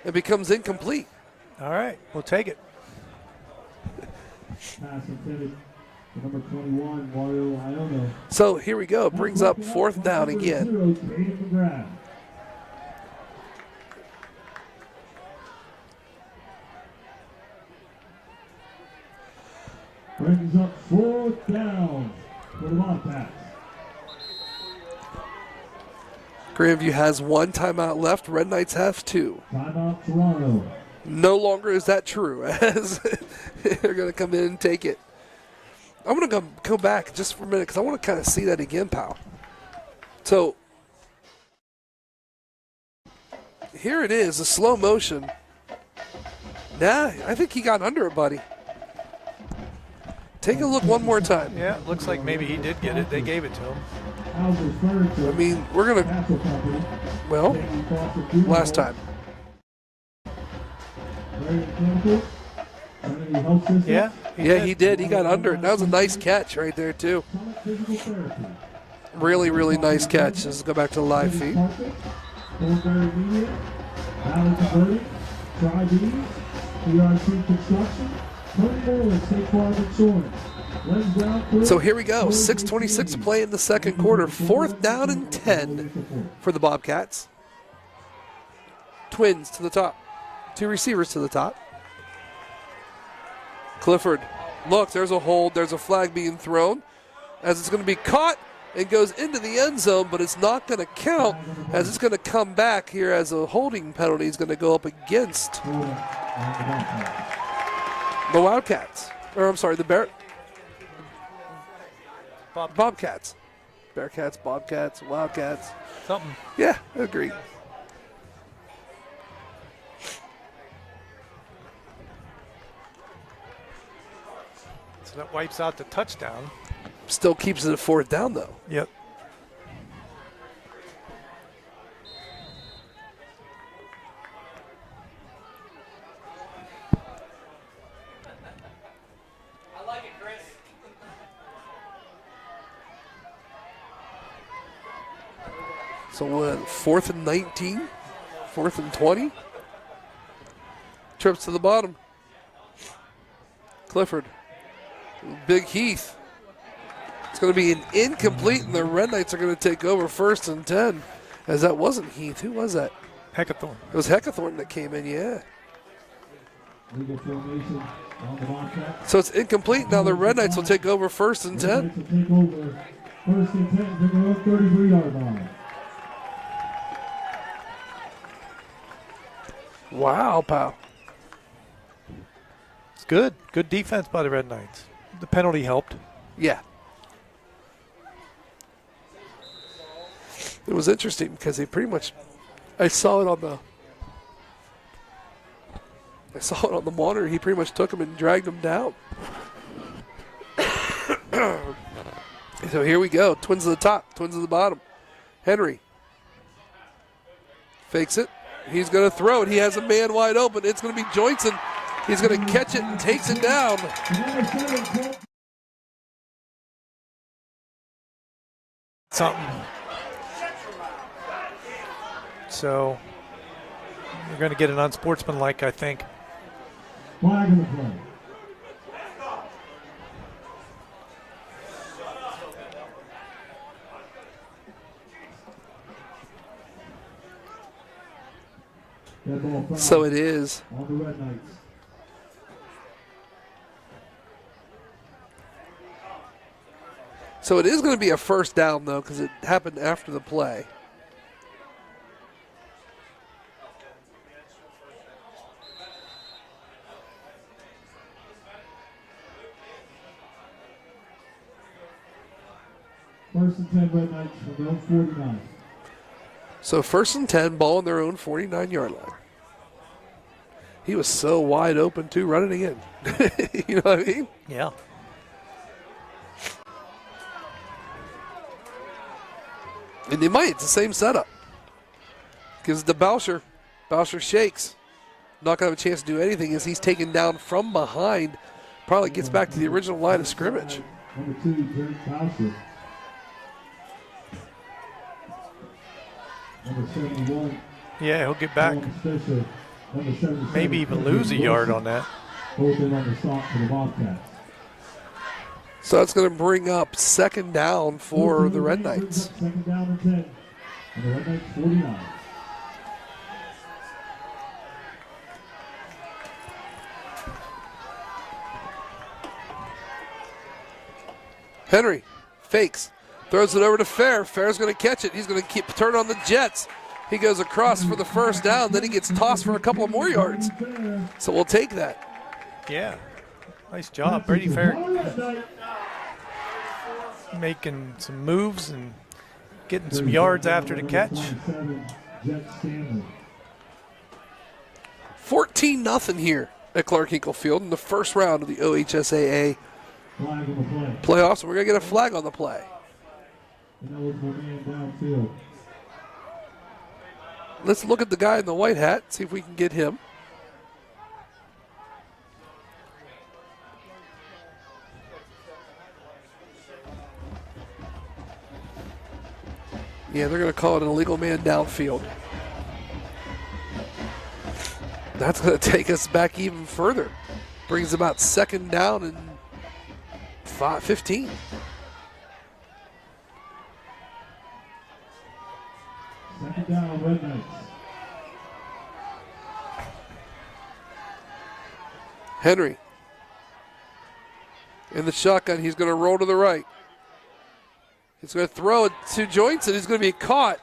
and becomes incomplete. All right, we'll take it. So here we go. Brings up fourth down again. Brings up fourth down for the Bobcats. Grandview has one timeout left. Red Knights have two. Timeout Toronto. No longer is that true, as they're going to come in and take it. I'm going to go back just for a minute because I want to kind of see that again, pal. So here it is, a slow motion. Nah, I think he got under it, buddy. Take a look one more time. Yeah, it looks like maybe he did get it. They gave it to him. I mean, we're going to, well, last time. Yeah? He did. He got under it. That was a nice catch right there, too. Really, really nice catch. Let's go back to the live feed. So here we go. 6:26 to play in the second quarter. Fourth down and 10 for the Bobcats. Twins to the top. Two receivers to the top. Clifford, look, there's a hold. There's a flag being thrown as it's going to be caught and goes into the end zone, but it's not going to count as it's going to come back here as a holding penalty is going to go up against the Wildcats. Or, I'm sorry, the Bobcats. Bearcats, Bobcats, Wildcats. Something. Yeah, I agree. So that wipes out the touchdown. Still keeps it at fourth down, though. Yep. I like it, Chris. So what, 4th and 19? 4th and 20? Trips to the bottom. Clifford. Big Heath. It's going to be an incomplete, and the Red Knights are going to take over 1st and 10. As that wasn't Heath. Who was that? Heckathorn. It was Heckathorn that came in, yeah. So it's incomplete. Now the Red Knights will take over 1st and 10. 1st and 10 to the 33-yard line. Wow, pal. It's good. Good defense by the Red Knights. The penalty helped. Yeah. It was interesting because they pretty much, I saw it on the monitor. He pretty much took him and dragged him down. So here we go. Twins at the top, twins at the bottom. Henry fakes it. He's going to throw it. He has a man wide open. It's going to be Joynson. He's going to catch it and takes it down. Something. So we're going to get an unsportsmanlike, I think. Flag on the play. That ball foul So it is. on the Red Knights. So it is going to be a first down, though, because it happened after the play. First and 10 Red Knights from their own 49. So first and 10, ball on their own 49-yard line. He was so wide open, too, running again. You know what I mean? Yeah. And they might. It's the same setup. Gives it to Boucher. Boucher shakes. Not going to have a chance to do anything as he's taken down from behind. Probably gets back to the original line of scrimmage. Number 2, Drake Boucher. Number 71. Yeah, he'll get back. Colin Fisher. Number 77. Maybe even lose a yard on that. Both in on the stop for the Bobcats. So that's going to bring up second down for the Red Knights. Second down and 10. And the Red Knights 49. Henry fakes, throws it over to Fair. Fair's going to catch it. He's going to turn on the Jets. He goes across for the first down. Then he gets tossed for a couple of more yards. So we'll take that. Yeah. Nice job. Brady Fair making some moves and getting some yards after the catch. 14-0 here at Clark Hinkle Field in the first round of the OHSAA playoffs. We're going to get a flag on the play. Let's look at the guy in the white hat, see if we can get him. Yeah, they're going to call it an illegal man downfield. That's going to take us back even further. Brings about second down and 15. Second down, Red Knights. Henry. In the shotgun, he's going to roll to the right. He's going to throw it to Joints, and he's going to be caught.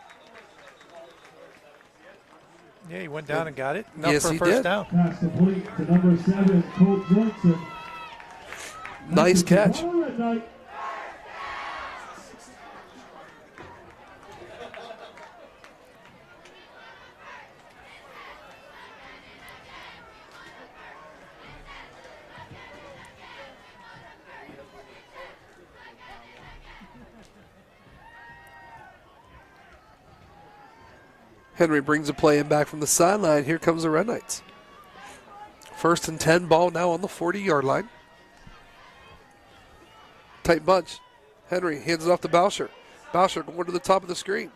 Yeah, he went down and got it. Enough Yes, for a he first did. down. Pass complete to number 7, Colt Johnson. Nice catch. Red Knight. Henry brings a play in back from the sideline. Here comes the Red Knights. First and 10, ball now on the 40-yard line. Tight bunch. Henry hands it off to Boucher. Boucher going to the top of the screen.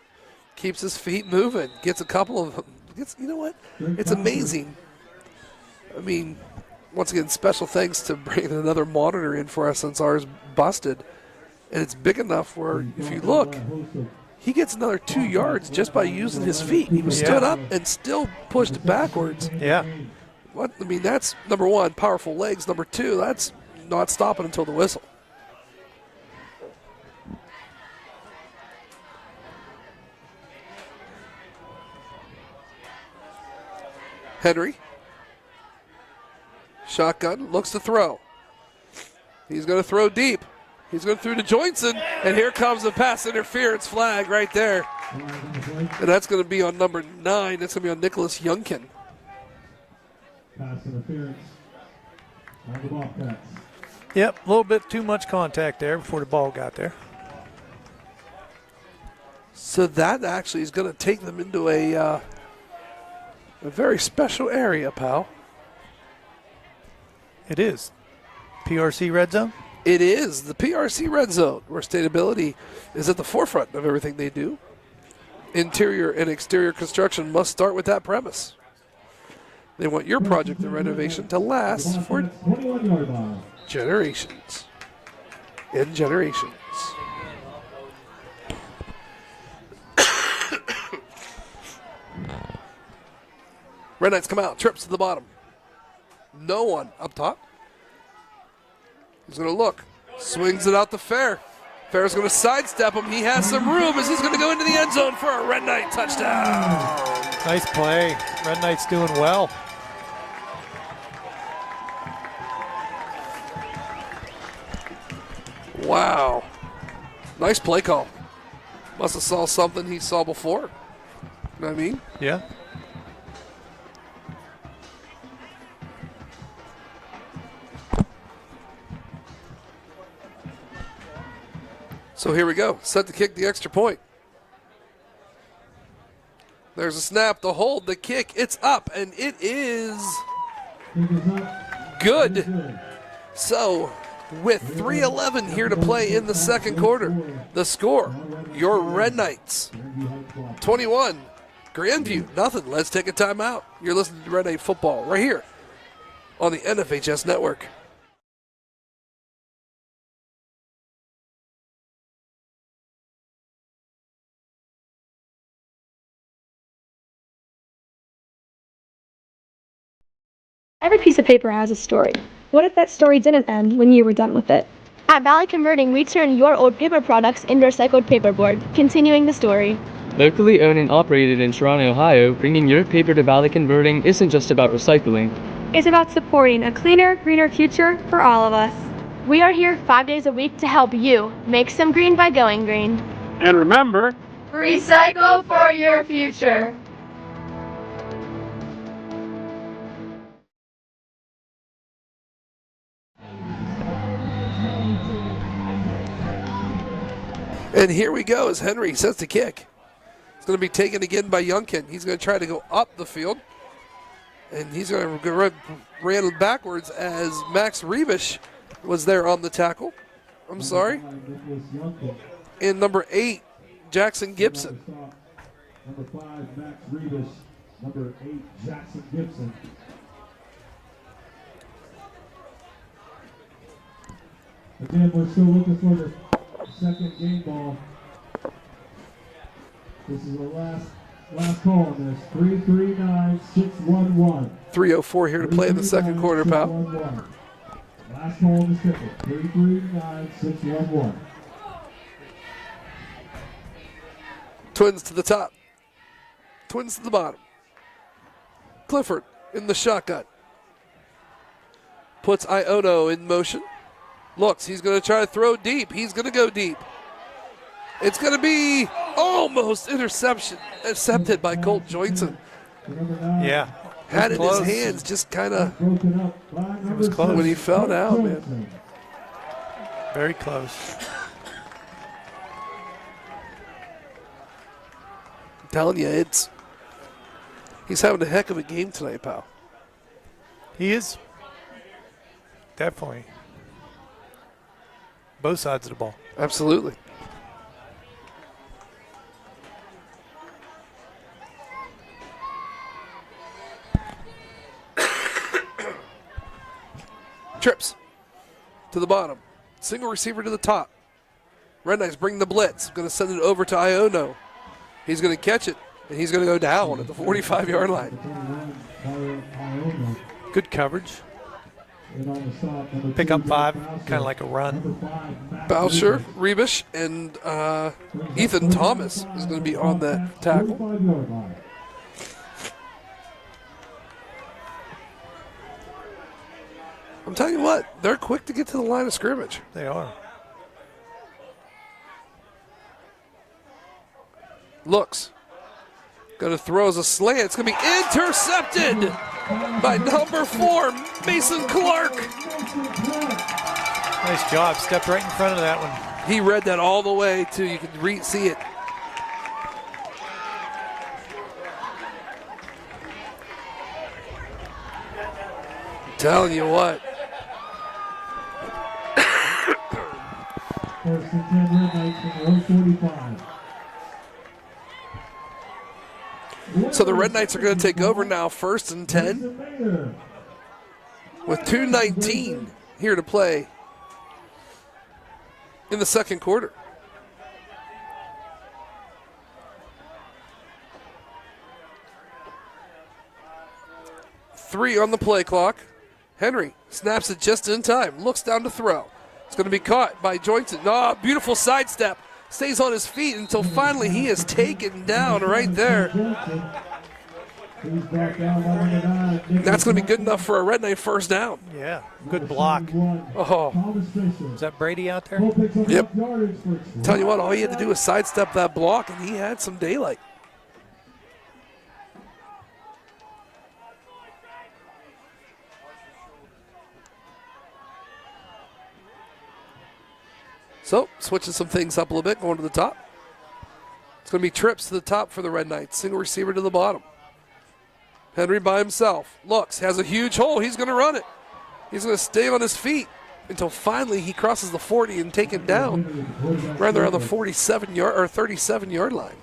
Keeps his feet moving. Gets a couple of them. You know what? It's amazing. I mean, once again, special thanks to bringing another monitor in for us since ours busted. And it's big enough where, if you look, he gets another 2 yards just by using his feet. He was stood up and still pushed backwards. Yeah. What I mean, that's number one, powerful legs. Number two, that's not stopping until the whistle. Henry. Shotgun, looks to throw. He's going to throw deep. He's going to throw to Joinson, and here comes the pass interference flag right there. And that's going to be on number 9. That's going to be on Nicholas Youngkin. Pass interference on the Bobcats. Yep, a little bit too much contact there before the ball got there. So that actually is going to take them into a very special area, pal. It is. PRC Red Zone? It is the PRC Red Zone, where Stateability is at the forefront of everything they do. Interior and exterior construction must start with that premise. They want your project and renovation to last for 21-yard line. generations and generations. Red Knights come out, trips to the bottom. No one up top. He's going to look, swings it out to Fair. Fair's going to sidestep him. He has some room as he's going to go into the end zone for a Red Knight touchdown. Nice play. Red Knight's doing well. Wow. Nice play call. Must have saw something he saw before. You know what I mean? Yeah. So here we go. Set to kick the extra point. There's a snap, the hold, the kick. It's up, and it is good. So, with 3:11 here to play in the second quarter, the score, your Red Knights, 21, Grandview, nothing. Let's take a timeout. You're listening to Red Knight Football right here on the NFHS Network. Every piece of paper has a story. What if that story didn't end when you were done with it? At Valley Converting, we turn your old paper products into recycled paperboard, continuing the story. Locally owned and operated in Toronto, Ohio, bringing your paper to Valley Converting isn't just about recycling. It's about supporting a cleaner, greener future for all of us. We are here 5 days a week to help you make some green by going green. And remember, recycle for your future. And here we go as Henry sets the kick. It's going to be taken again by Youngkin. He's going to try to go up the field. And he's going to run backwards as Max Rebish was there on the tackle. I'm sorry. And number 8, Jackson Gibson. Number 5, Max Rebish. Number 8, Jackson Gibson. Again, we're still looking for the second game ball. This is the last call on this. 339-611. 3:04 here to play in the second quarter, pal. Last call on the ticket. 339-611. Twins to the top. Twins to the bottom. Clifford in the shotgun. Puts Iono in motion. Looks, he's going to try to throw deep. He's going to go deep. It's going to be almost intercepted by Colt Joynson. Yeah. Had it in his hands, just kind of. It was close when he fell down, man. Very close. I'm telling you, he's having a heck of a game tonight, pal. He is. Definitely. Both sides of the ball. Absolutely. Trips to the bottom. Single receiver to the top. Red Knights bring the blitz. Going to send it over to Iono. He's going to catch it, and he's going to go down at the 45-yard line. Good coverage. Pick up 5, kind of like a run. Boucher, Rebish, and Ethan Thomas is going to be on that tackle. I'm telling you what, they're quick to get to the line of scrimmage. They are. Looks. Going to throw as a slant. It's going to be intercepted by number 4, Mason Clark. Nice job. Stepped right in front of that one. He read that all the way, too. You can see it. I'm telling you what. first and 10 Red Knights from their own 45. So the Red Knights are going to take over now, first and 10, with 2:19 here to play in the second quarter. Three on the play clock. Henry snaps it just in time, looks down to throw. It's going to be caught by Joynton. Oh, beautiful sidestep. Stays on his feet until finally he is taken down right there. That's going to be good enough for a Red Knight first down. Yeah, good block. Oh, Is that Brady out there? yep. Tell you what, all he had to do was sidestep that block, and he had some daylight. So, switching some things up a little bit, going to the top. It's going to be trips to the top for the Red Knights. Single receiver to the bottom. Henry by himself. Looks, has a huge hole. He's going to run it. He's going to stay on his feet until finally he crosses the 40 and taken down right around the 47-yard or 37-yard line.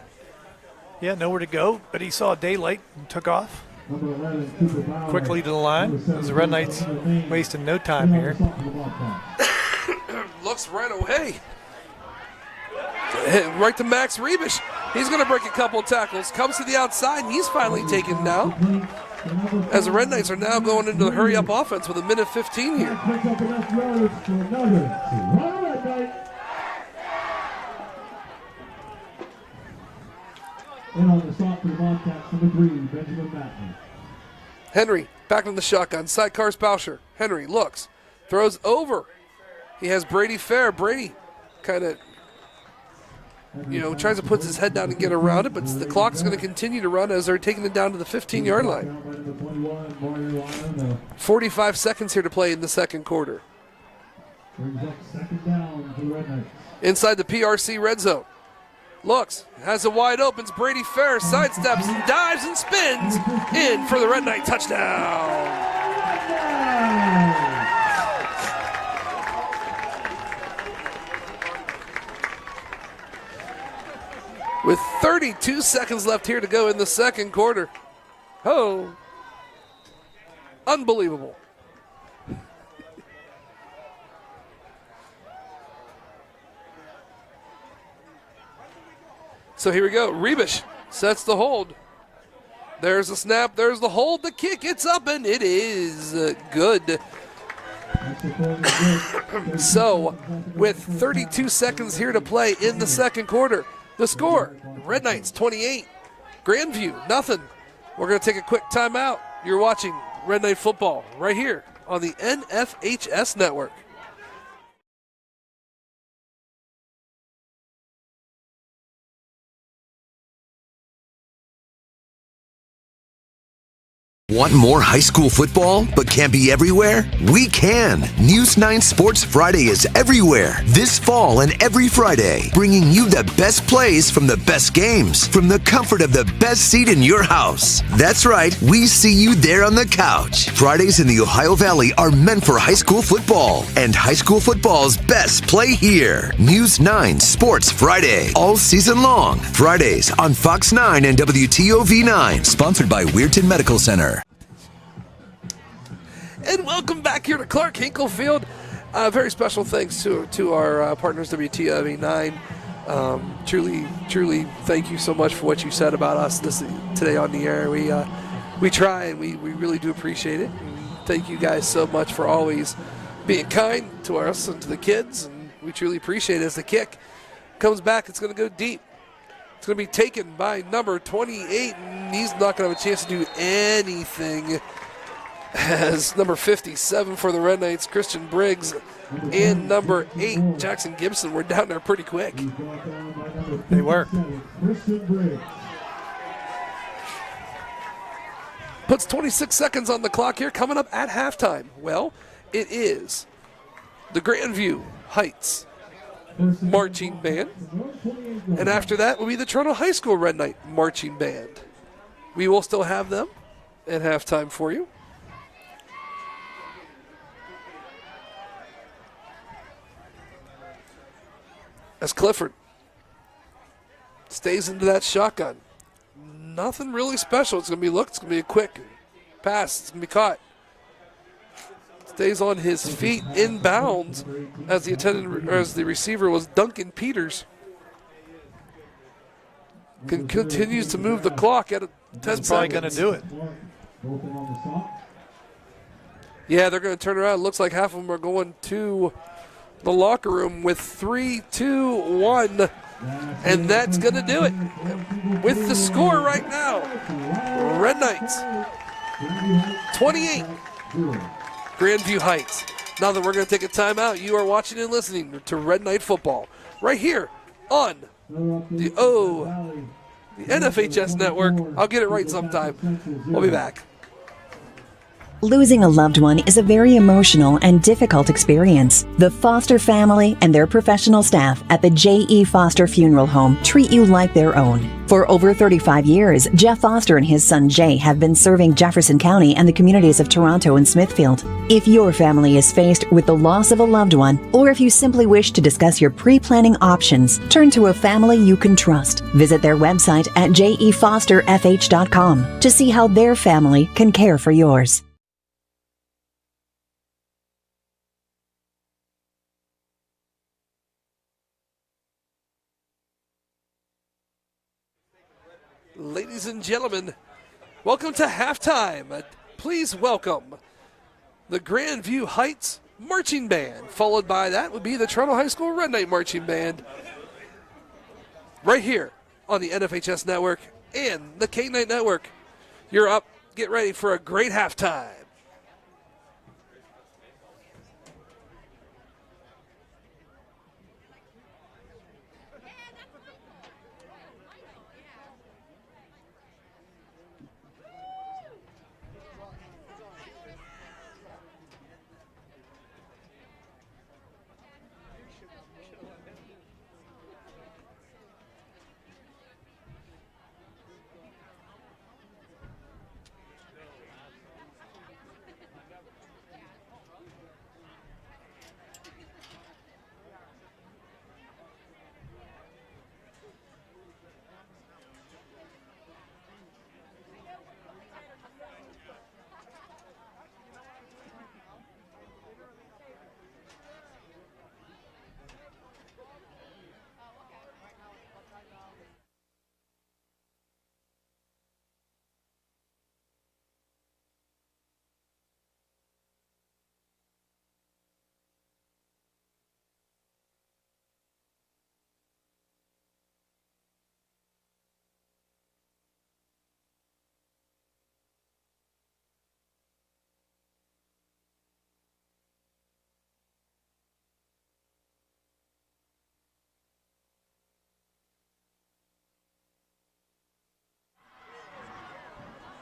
Yeah, nowhere to go, but he saw daylight and took off quickly to the line. As the Red Knights wasting no time here. Looks right away. Right to Max Rebish. He's going to break a couple tackles. Comes to the outside, and he's finally taken down. As the Red Knights are now going into the hurry-up offense with 1:15 here. And on the stop for the Bobcats, number 3, Benjamin Matley. Henry back in the shotgun. Sidecars Boucher. Henry looks. Throws over. He has Brady Fair. Brady kind of, tries to put his head down and get around it, but the clock's going to continue to run as they're taking it down to the 15-yard line. 45 seconds here to play in the second quarter. Inside the PRC red zone. Looks, has a wide open. It's Brady Fair, sidesteps and dives and spins in for the Red Knight touchdown. With 32 seconds left here to go in the second quarter. Oh, unbelievable. So here we go. Rebish sets the hold. There's the snap. There's the hold. The kick. It's up, and it is good. So, with 32 seconds here to play in the second quarter, the score, Red Knights 28, Grandview nothing. We're going to take a quick timeout. You're watching Red Knight football right here on the NFHS Network. Want more high school football, but can't be everywhere? We can. News 9 Sports Friday is everywhere. This fall and every Friday, bringing you the best plays from the best games, from the comfort of the best seat in your house. That's right, we see you there on the couch. Fridays in the Ohio Valley are meant for high school football, and high school football's best play here. News 9 Sports Friday, all season long. Fridays on Fox 9 and WTOV 9. Sponsored by Weirton Medical Center. And welcome back here to Clark Hinkle Field. Very special thanks to our partners, WTOV 9. Truly, thank you so much for what you said about us today on the air. We try, and we really do appreciate it. And thank you guys so much for always being kind to us and to the kids, and we truly appreciate it. As the kick comes back, it's going to go deep. It's going to be taken by number 28, and he's not going to have a chance to do anything. As number 57 for the Red Knights, Christian Briggs, and number 8, Jackson Gibson, were down there pretty quick. They were. Puts 26 seconds on the clock here, coming up at halftime. Well, it is the Grandview Heights Marching Band, and after that will be the Toronto High School Red Knight Marching Band. We will still have them at halftime for you. as Clifford stays into that shotgun. Nothing really special. It's going to be looked. It's going to be a quick pass. It's going to be caught. Stays on his feet inbounds as the receiver was Duncan Peters. Continues to move the clock at 10 seconds. Probably going to do it. Yeah, they're going to turn around. It looks like half of them are going to the locker room with 3, 2, 1. And that's going to do it. With the score right now, Red Knights 28, Grandview Heights. Now that we're going to take a timeout, you are watching and listening to Red Knight football right here on the NFHS network. I'll get it right sometime. We'll be back. Losing a loved one is a very emotional and difficult experience. The Foster family and their professional staff at the J.E. Foster Funeral Home treat you like their own. For over 35 years, Jeff Foster and his son Jay have been serving Jefferson County and the communities of Toronto and Smithfield. If your family is faced with the loss of a loved one, or if you simply wish to discuss your pre-planning options, turn to a family you can trust. Visit their website at jefosterfh.com to see how their family can care for yours. Ladies and gentlemen, welcome to halftime. Please welcome the Grandview Heights Marching Band. Followed by that would be the Toronto High School Red Knight Marching Band. Right here on the NFHS Network and the K-Night Network. You're up. Get ready for a great halftime.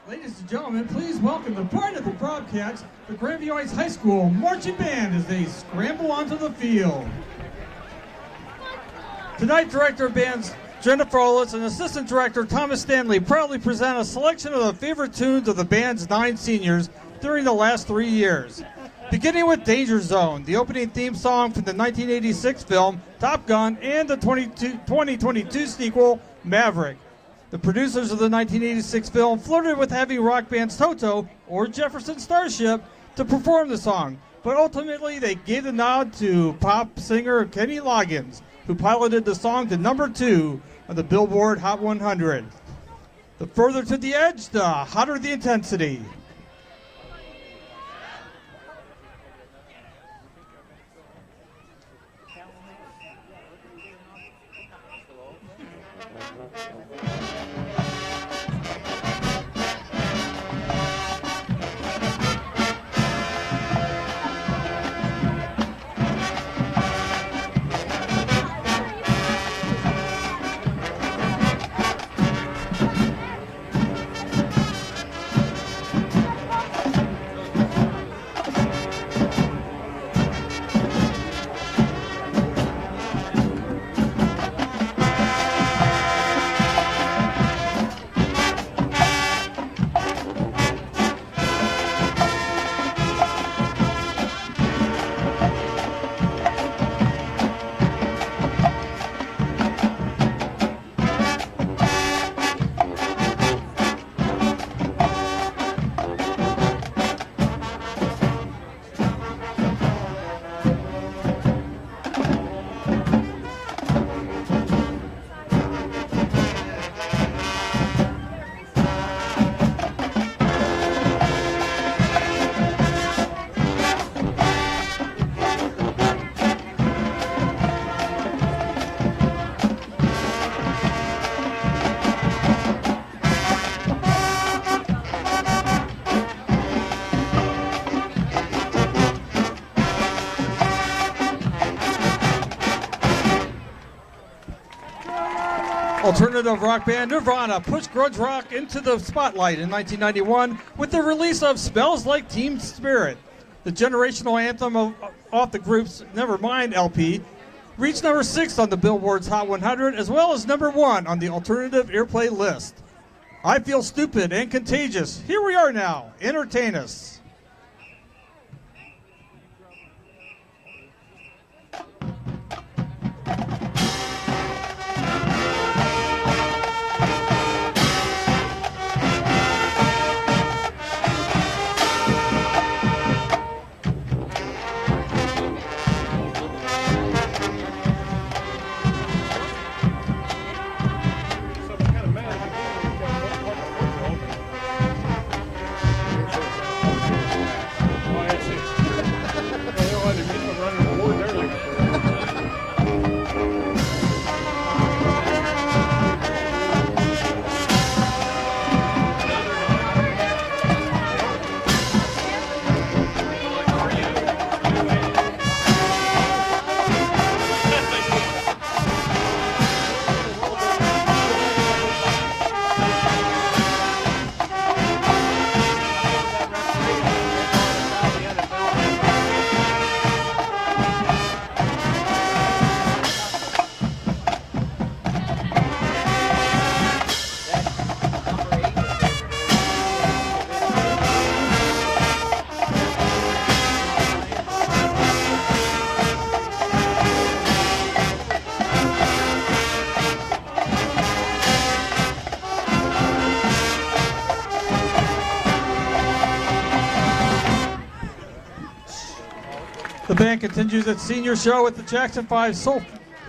Ladies and gentlemen, please welcome the pride of the Bobcats, the Grandview Heights High School Marching Band as they scramble onto the field. Tonight, Director of Bands Jennifer Olitz and Assistant Director Thomas Stanley proudly present a selection of the favorite tunes of the band's 9 seniors during the last 3 years. Beginning with Danger Zone, the opening theme song from the 1986 film Top Gun and the 2022 sequel Maverick. The producers of the 1986 film flirted with having rock bands Toto or Jefferson Starship to perform the song, but ultimately they gave the nod to pop singer Kenny Loggins, who piloted the song to number 2 on the Billboard Hot 100. The further to the edge, the hotter the intensity. Alternative rock band Nirvana pushed grunge rock into the spotlight in 1991 with the release of Smells Like Teen Spirit. The generational anthem off the group's Nevermind LP reached number 6 on the Billboard's Hot 100 as well as number 1 on the alternative airplay list. I Feel Stupid and Contagious. Here we are now. Entertain us. The band continues its senior show with the Jackson 5 soul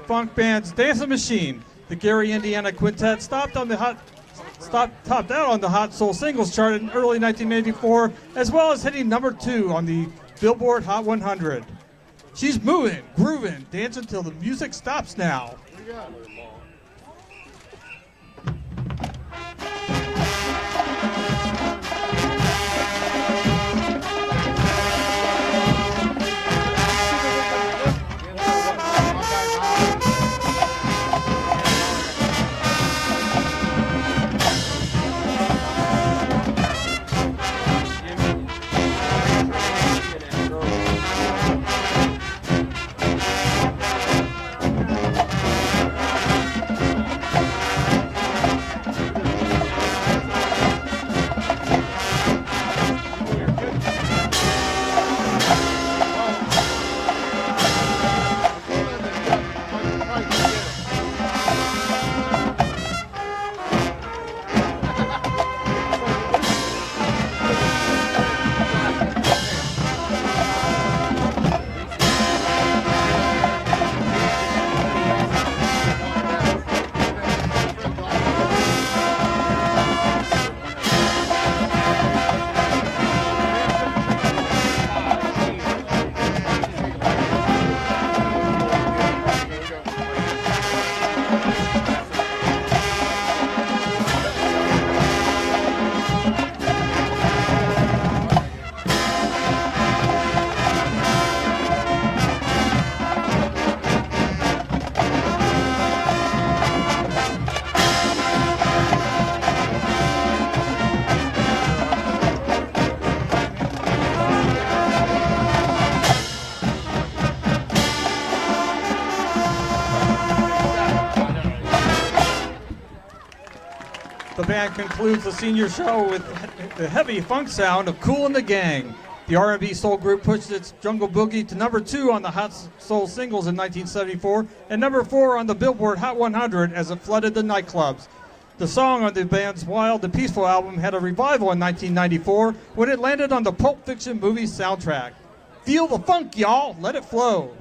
funk band's Dancing Machine. The Gary, Indiana Quintet topped out on the Hot Soul Singles chart in early 1984, as well as hitting number 2 on the Billboard Hot 100. She's moving, grooving, dancing till the music stops now. The band concludes the senior show with the heavy funk sound of Kool and the Gang. The R&B soul group pushed its Jungle Boogie to number 2 on the Hot Soul Singles in 1974 and number 4 on the Billboard Hot 100 as it flooded the nightclubs. The song on the band's Wild and Peaceful album had a revival in 1994 when it landed on the Pulp Fiction movie soundtrack. Feel the funk, y'all. Let it flow.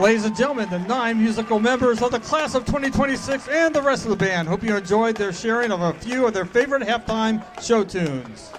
Ladies and gentlemen, the 9 musical members of the class of 2026 and the rest of the band. Hope you enjoyed their sharing of a few of their favorite halftime show tunes.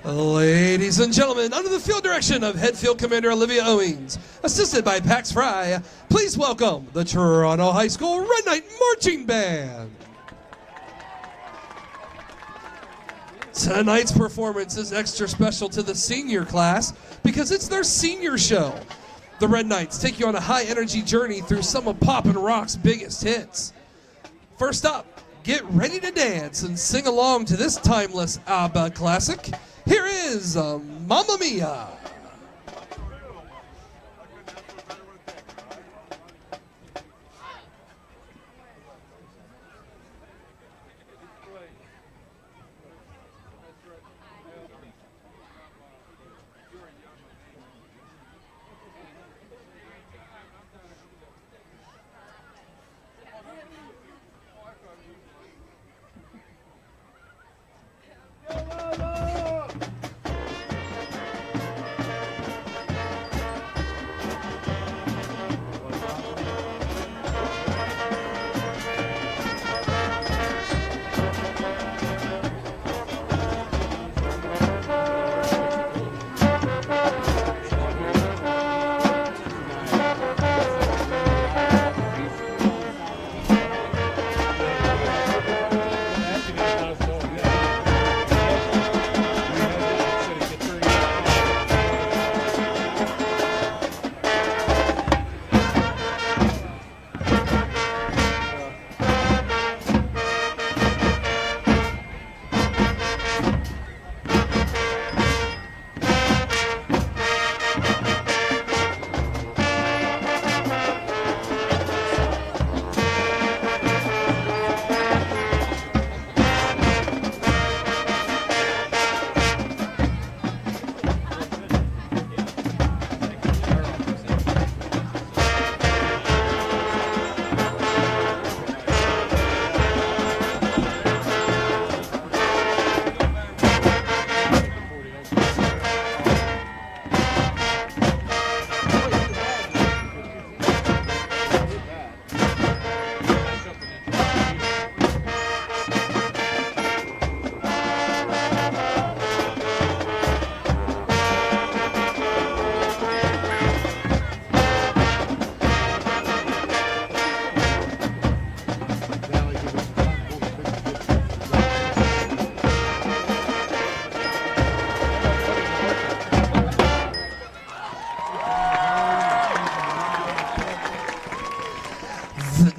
Ladies and gentlemen, under the field direction of Head Field Commander Olivia Owings, assisted by Pax Fry, please welcome the Toronto High School Red Knight Marching Band. Tonight's performance is extra special to the senior class because it's their senior show. The Red Knights take you on a high-energy journey through some of pop and rock's biggest hits. First up, get ready to dance and sing along to this timeless ABBA classic. Here is Mamma Mia.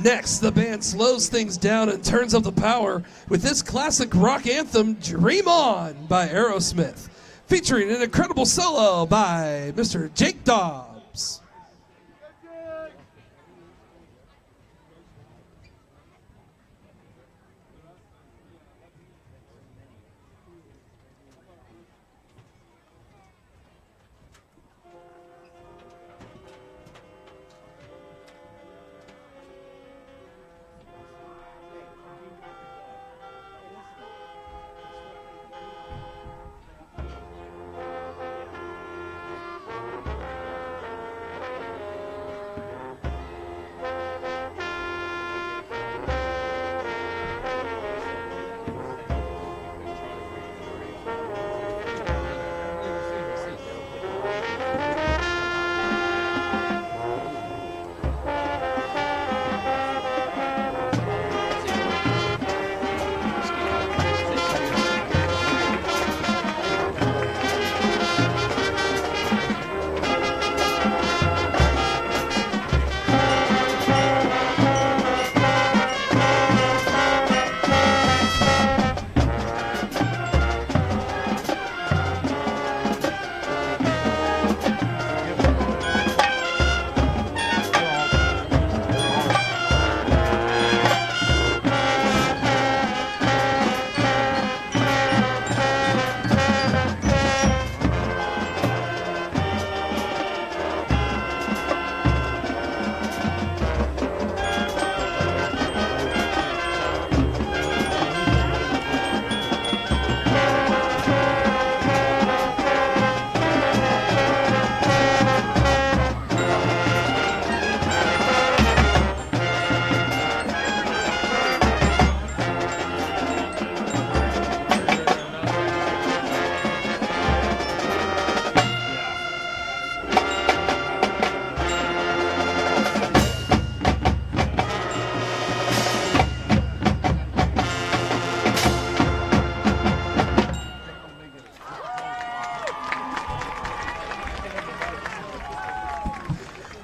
Next, the band slows things down and turns up the power with this classic rock anthem, Dream On by Aerosmith, featuring an incredible solo by Mr. Jake Dobbs.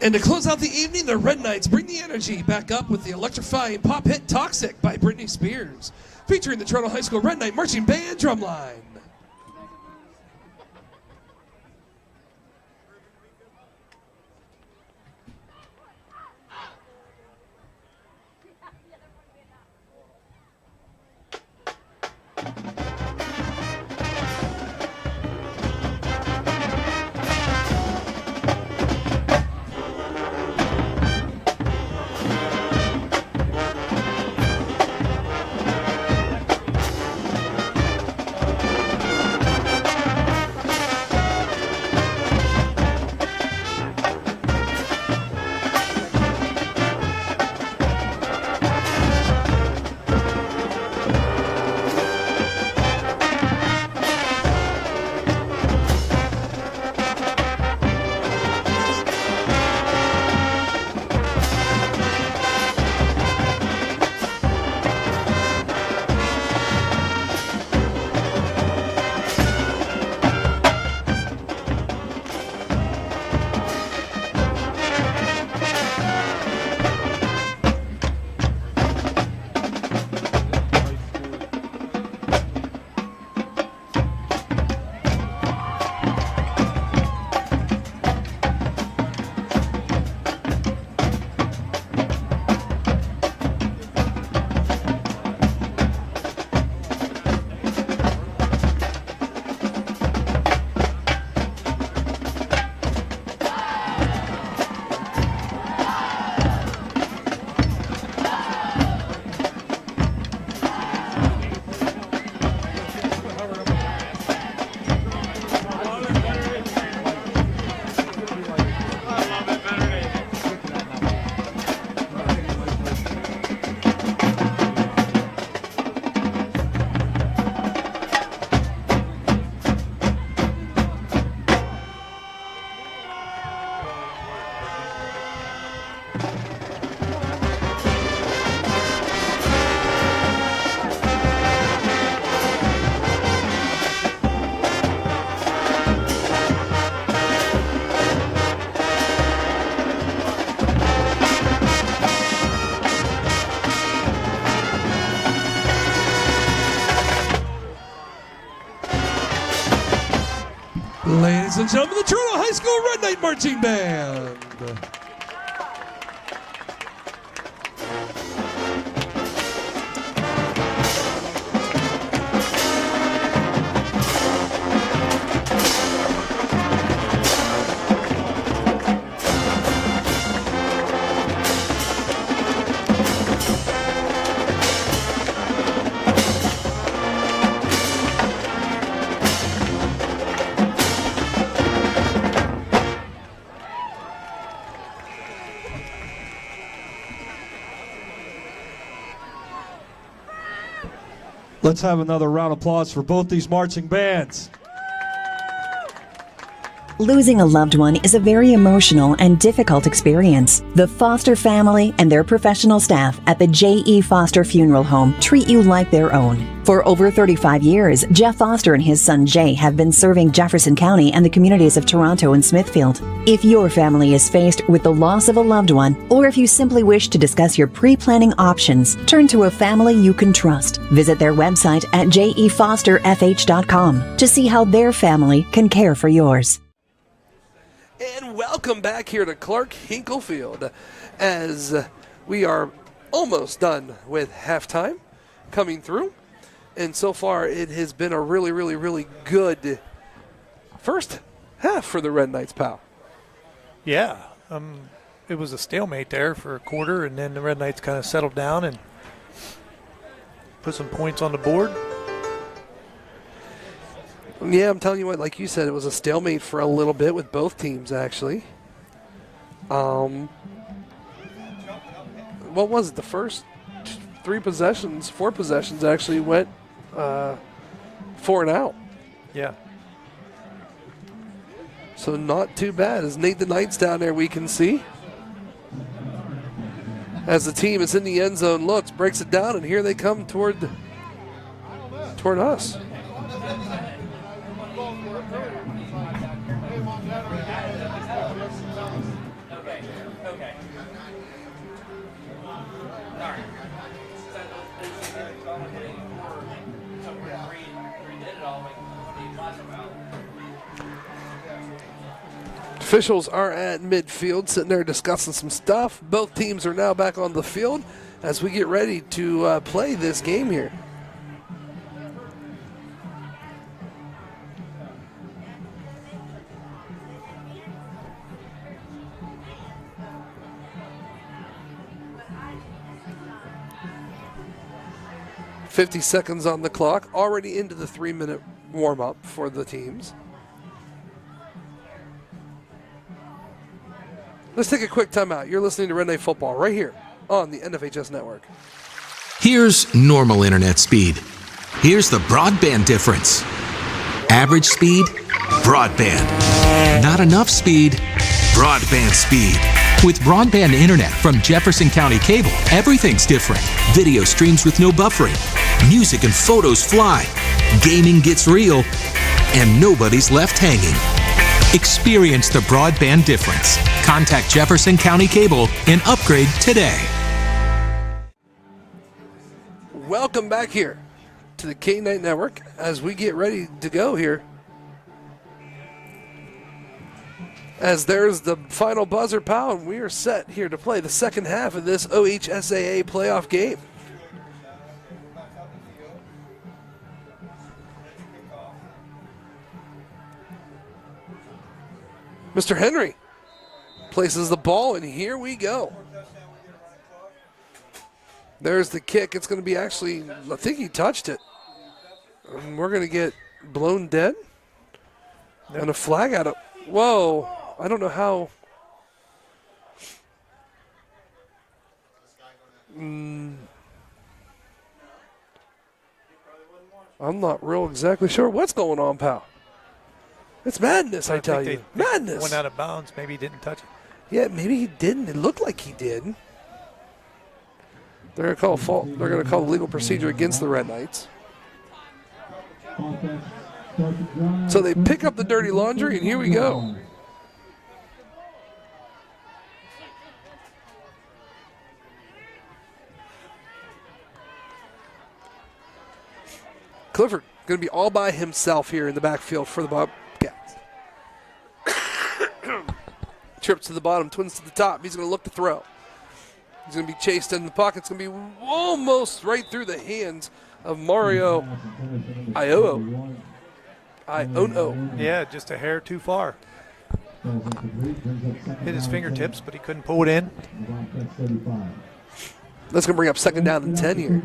And to close out the evening, the Red Knights bring the energy back up with the electrifying pop hit Toxic by Britney Spears, featuring the Toronto High School Red Knight Marching Band drumline. Ladies and gentlemen, the Toronto High School Red Knight Marching Band. Let's have another round of applause for both these marching bands. Losing a loved one is a very emotional and difficult experience. The Foster family and their professional staff at the J.E. Foster Funeral Home treat you like their own. For over 35 years, Jeff Foster and his son Jay have been serving Jefferson County and the communities of Toronto and Smithfield. If your family is faced with the loss of a loved one, or if you simply wish to discuss your pre-planning options, turn to a family you can trust. Visit their website at jefosterfh.com to see how their family can care for yours. And welcome back here to Clark Hinkle Field as we are almost done with halftime coming through. And so far it has been a really good first half for the Red Knights, pal. Yeah, it was a stalemate there for a quarter, and then the Red Knights kind of settled down and put some points on the board. Yeah, I'm telling you what, like you said, it was a stalemate for a little bit with both teams, actually. What was it? The first four possessions actually went 4 and out. Yeah. So not too bad. As Nate the Knight's down there, we can see. As the team is in the end zone, looks, breaks it down, and here they come toward us. Officials are at midfield, sitting there discussing some stuff. Both teams are now back on the field as we get ready to play this game here. .50 seconds on the clock, already into the 3-minute warm-up for the teams. Let's take a quick timeout. You're listening to Red Knight Football right here on the NFHS Network. Here's normal internet speed. Here's the broadband difference. Average speed, broadband. Not enough speed, broadband speed. With broadband internet from Jefferson County Cable, everything's different. Video streams with no buffering. Music and photos fly. Gaming gets real. And nobody's left hanging. Experience the broadband difference. Contact Jefferson County Cable and upgrade today. Welcome back here to the K-Night Network as we get ready to go here. As there's the final buzzer, pal, and we are set here to play the second half of this OHSAA playoff game. Mr. Henry places the ball, and here we go. There's the kick. It's going to be actually, I think he touched it. And we're going to get blown dead. And a flag out of, whoa, I don't know how. I'm not real exactly sure what's going on, pal. It's madness, I tell you. Madness. Went out of bounds. Maybe he didn't touch it. Yeah, maybe he didn't. It looked like he did. They're going to call a fault. They're going to call a legal procedure against the Red Knights. So they pick up the dirty laundry, and here we go. Clifford going to be all by himself here in the backfield for the Bobcats. Trips to the bottom, twins to the top. He's going to look to throw. He's going to be chased in the pocket. It's going to be almost right through the hands of Mario Iono. Yeah, just a hair too far. Hit his fingertips, but he couldn't pull it in. That's going to bring up second down and 10 here.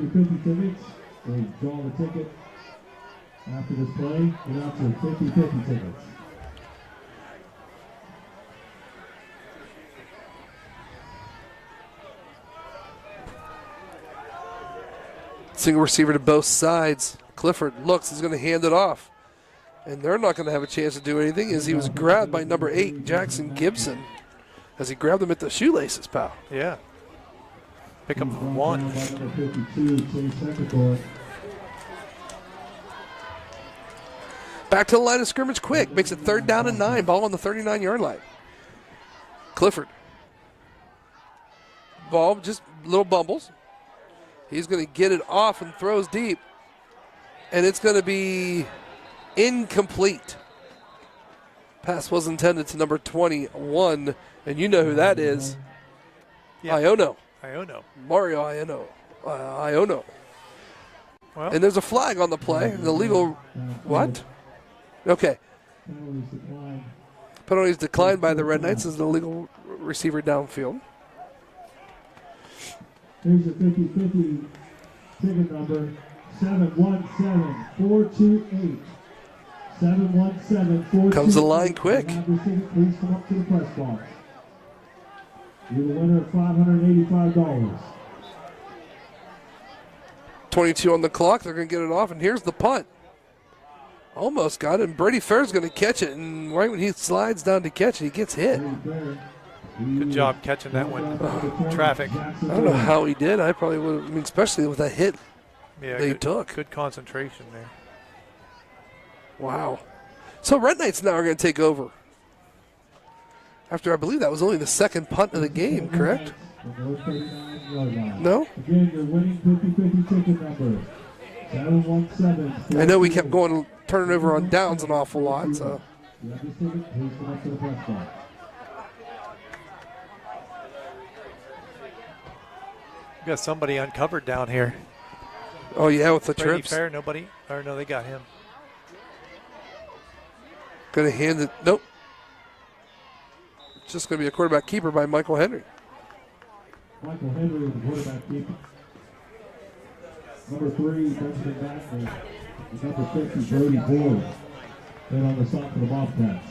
After this play, we're out to 50-50 tickets. Single receiver to both sides. Clifford looks, he's going to hand it off. And they're not going to have a chance to do anything as he was grabbed by number 8, Jackson Gibson, as he grabbed him at the shoelaces, pal. Yeah. Pick up one. Back to the line of scrimmage quick. Makes it third down and 9. Ball on the 39-yard line. Clifford. Ball, just little bumbles. He's going to get it off and throws deep. And it's going to be incomplete. Pass was intended to number 21. And you know who that is. Yeah. Iono. Mario Iono. Well. And there's a flag on the play. An illegal, what? Okay. Penalties declined by the Red Knights as an illegal receiver downfield. Here's the 50-50 ticket number 717-428. 717-428. Comes the line quick. Please come up to the press box. You're the winner of $585. 22 on the clock. They're going to get it off, and here's the punt. Almost got it, and Brady Fair's going to catch it, and right when he slides down to catch it, he gets hit. Good job catching that one. Traffic. I don't know how he did. I probably would have, especially with that hit that he took. Good concentration there. Wow. So Red Knights now are going to take over. After, I believe that was only the second punt of the game, correct? No? Again, you're winning 50-50 ticket number 717. I know we kept going, turning over on downs an awful lot, so. got somebody uncovered down here. Oh, yeah, with the Brady trips. Fair, nobody. Or no, they got him. Going to hand it. Nope. It's just going to be a quarterback keeper by Michael Henry. Michael Henry with the quarterback keeper. Number 3, Benjamin Batley. Number 50, Brody Boyd. Then on the stop for the Bobcats.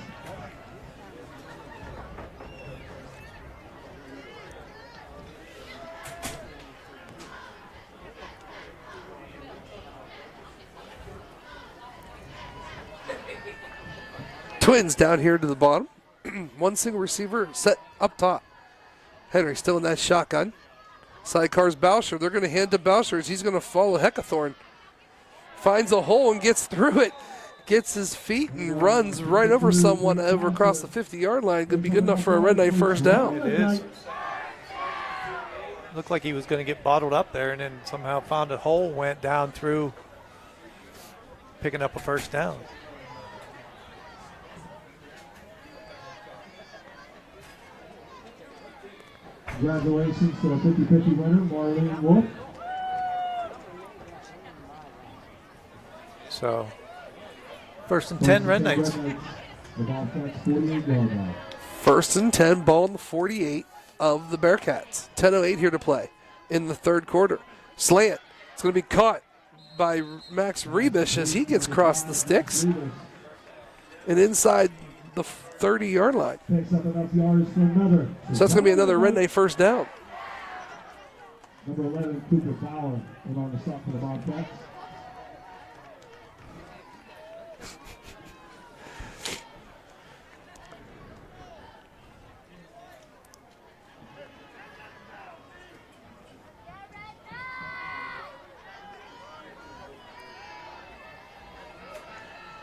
Twins down here to the bottom. One single receiver set up top. Henry still in that shotgun. Sidecars Boucher. They're going to hand to Boucher as he's going to follow Heckathorn. Finds a hole and gets through it. Gets his feet and runs right over someone over across the 50-yard line. Could be good enough for a Red Knight first down. It is. Looked like he was going to get bottled up there and then somehow found a hole, went down through, picking up a first down. Congratulations to the 50-50 winner, Marlene Wolf. So, first and 10, Red Knights. The Bobcats 48-yard line. First and 10, ball in the 48 of the Bearcats. 10:08 here to play in the third quarter. Slant. It's going to be caught by Max Rebish as he gets across the sticks and inside the 30-yard line. Picks up enough yards for another. So that's going to be another Red Knight first down. Number 11, Cooper Power, and on the stop for the Bobcats.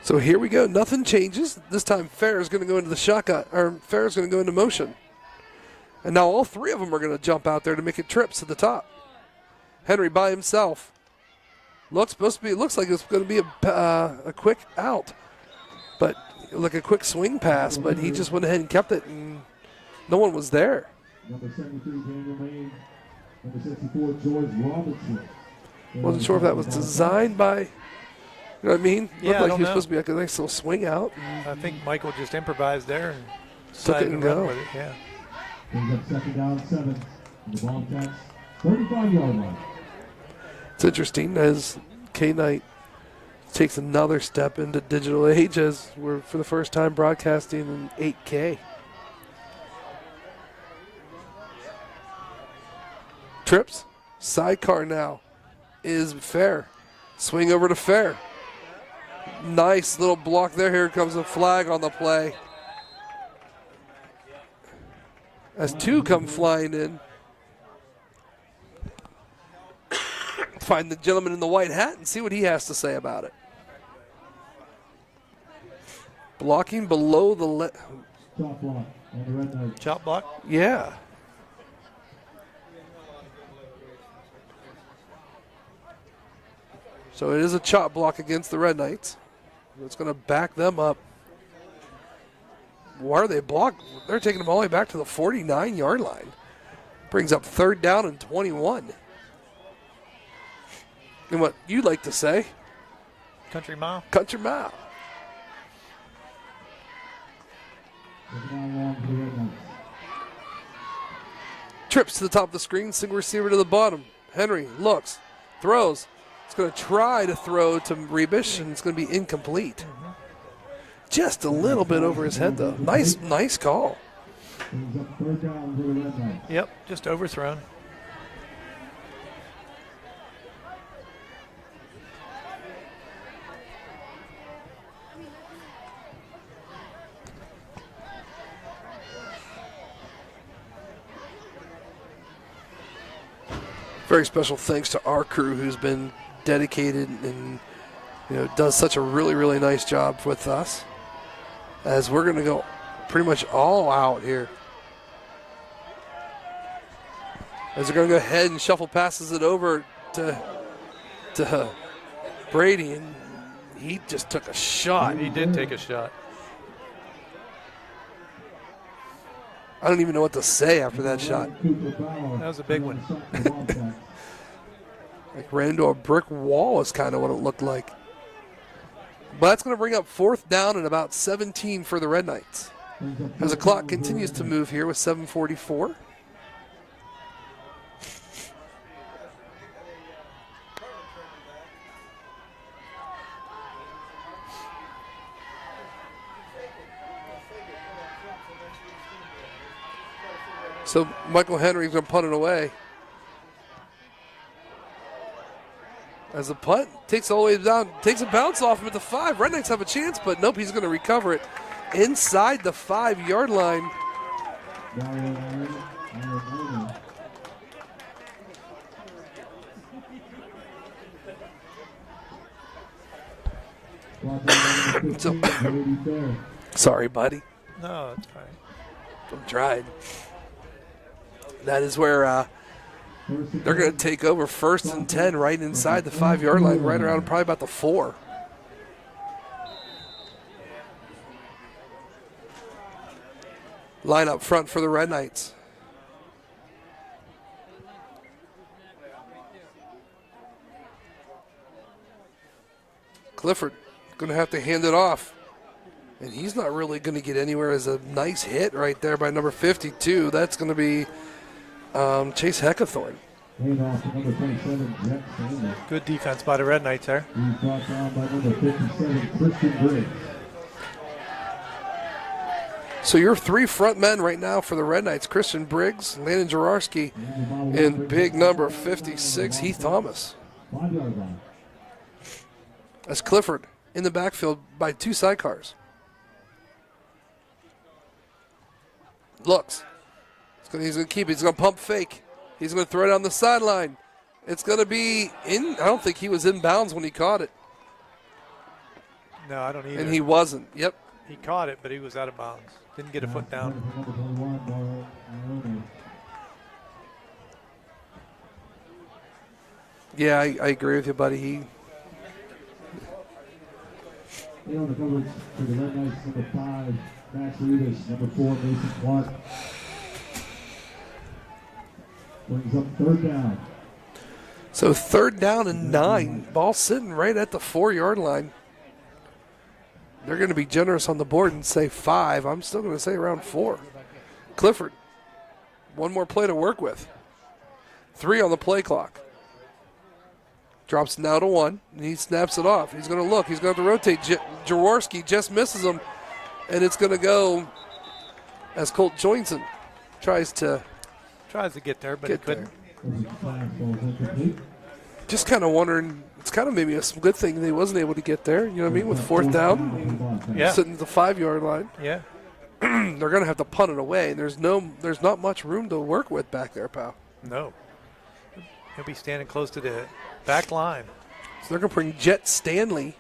So here we go. Nothing changes. This time Fair is going to go into the shotgun, or Fair is going to go into motion. And now all three of them are going to jump out there to make it trips to the top. Henry by himself. Looks like it's going to be a quick out, but like a quick swing pass. But he just went ahead and kept it, and no one was there. Number 73, Daniel Lane. Number 64, George Robinson. Wasn't sure if that was designed by. You know what I mean? Yeah, Looked like I he was don't supposed to be like a nice little swing out. I think Michael just improvised there and Took it decided and to run go. with it. Yeah. Brings up second down 7. The Bobcats 35-yard line. It's interesting as K-Knight takes another step into digital age as we're for the first time broadcasting in 8K. Trips. Sidecar now is Fair. Swing over to Fair. Nice little block there. Here comes a flag on the play. As two come flying in. Find the gentleman in the white hat and see what he has to say about it. Blocking below the Chop block on the Red Knights. Chop block? yeah. So it is a chop block against the Red Knights. It's going to back them up. Why are they blocked? They're taking them all the way back to the 49-yard line. Brings up third down and 21. And what you'd like to say? Country mile. Country mile. Second down long for the Red Knights. Trips to the top of the screen, single receiver to the bottom. Henry looks, throws. It's going to try to throw to Rebish, and it's going to be incomplete. Just a little bit over his head, though. Nice call. Brings up third down for the Red Knights. Yep, just overthrown. Very special thanks to our crew who's been dedicated and does such a really nice job with us. As we're going to go pretty much all out here. As they're going to go ahead and shuffle passes it over to Brady, and he just took a shot. He did take a shot. I don't even know what to say after that shot. That was a big one. Like ran into a brick wall is kind of what it looked like. But that's going to bring up 4th down and about 17 for the Red Knights. As the clock continues to move here with 7:44. So Michael Henry's going to punt it away. As the punt takes all the way down, takes a bounce off him at the 5. Red Knights have a chance, but nope, he's going to recover it inside the 5-yard line. Sorry, buddy. No, that's fine. I'm trying. That is where they're going to take over 1st and 10 right inside the 5-yard line, right around probably about the 4. Line up front for the Red Knights. Clifford going to have to hand it off. And he's not really going to get anywhere. As a nice hit right there by number 52. That's going to be Chase Heckathorn. Good defense by the Red Knights there. So your 3 front men right now for the Red Knights, Christian Briggs, Landon Jaworski, and big number 56, Heath Thomas. That's Clifford in the backfield by 2 sidecars. Looks. He's going to keep it. He's going to pump fake. He's going to throw it down the sideline. It's going to be in. I don't think he was in bounds when he caught it. No, I don't either. And he wasn't. Yep. He caught it, but he was out of bounds. Didn't get a foot down. Yeah, I agree with you, buddy. On the coverage for the Red Knights, number 5, Max Rivas, number 4, Mason Clark. Brings up 3rd down. So 3rd down and 9. Ball sitting right at the 4-yard line. They're going to be generous on the board and say 5. I'm still going to say around 4. Clifford, one more play to work with. 3 on the play clock. Drops now to 1, and he snaps it off. He's going to look. He's going to have to rotate. Jaworski just misses him, and it's going to go as Colt Joinson tries to get there, but he couldn't. Just kind of wondering, it's kind of maybe a good thing that he wasn't able to get there, you know what I mean, with 4th down, sitting at the 5-yard line. Yeah. They're going to have to punt it away, and there's not much room to work with back there, pal. No. He'll be standing close to the back line. So they're going to bring Jet Stanley.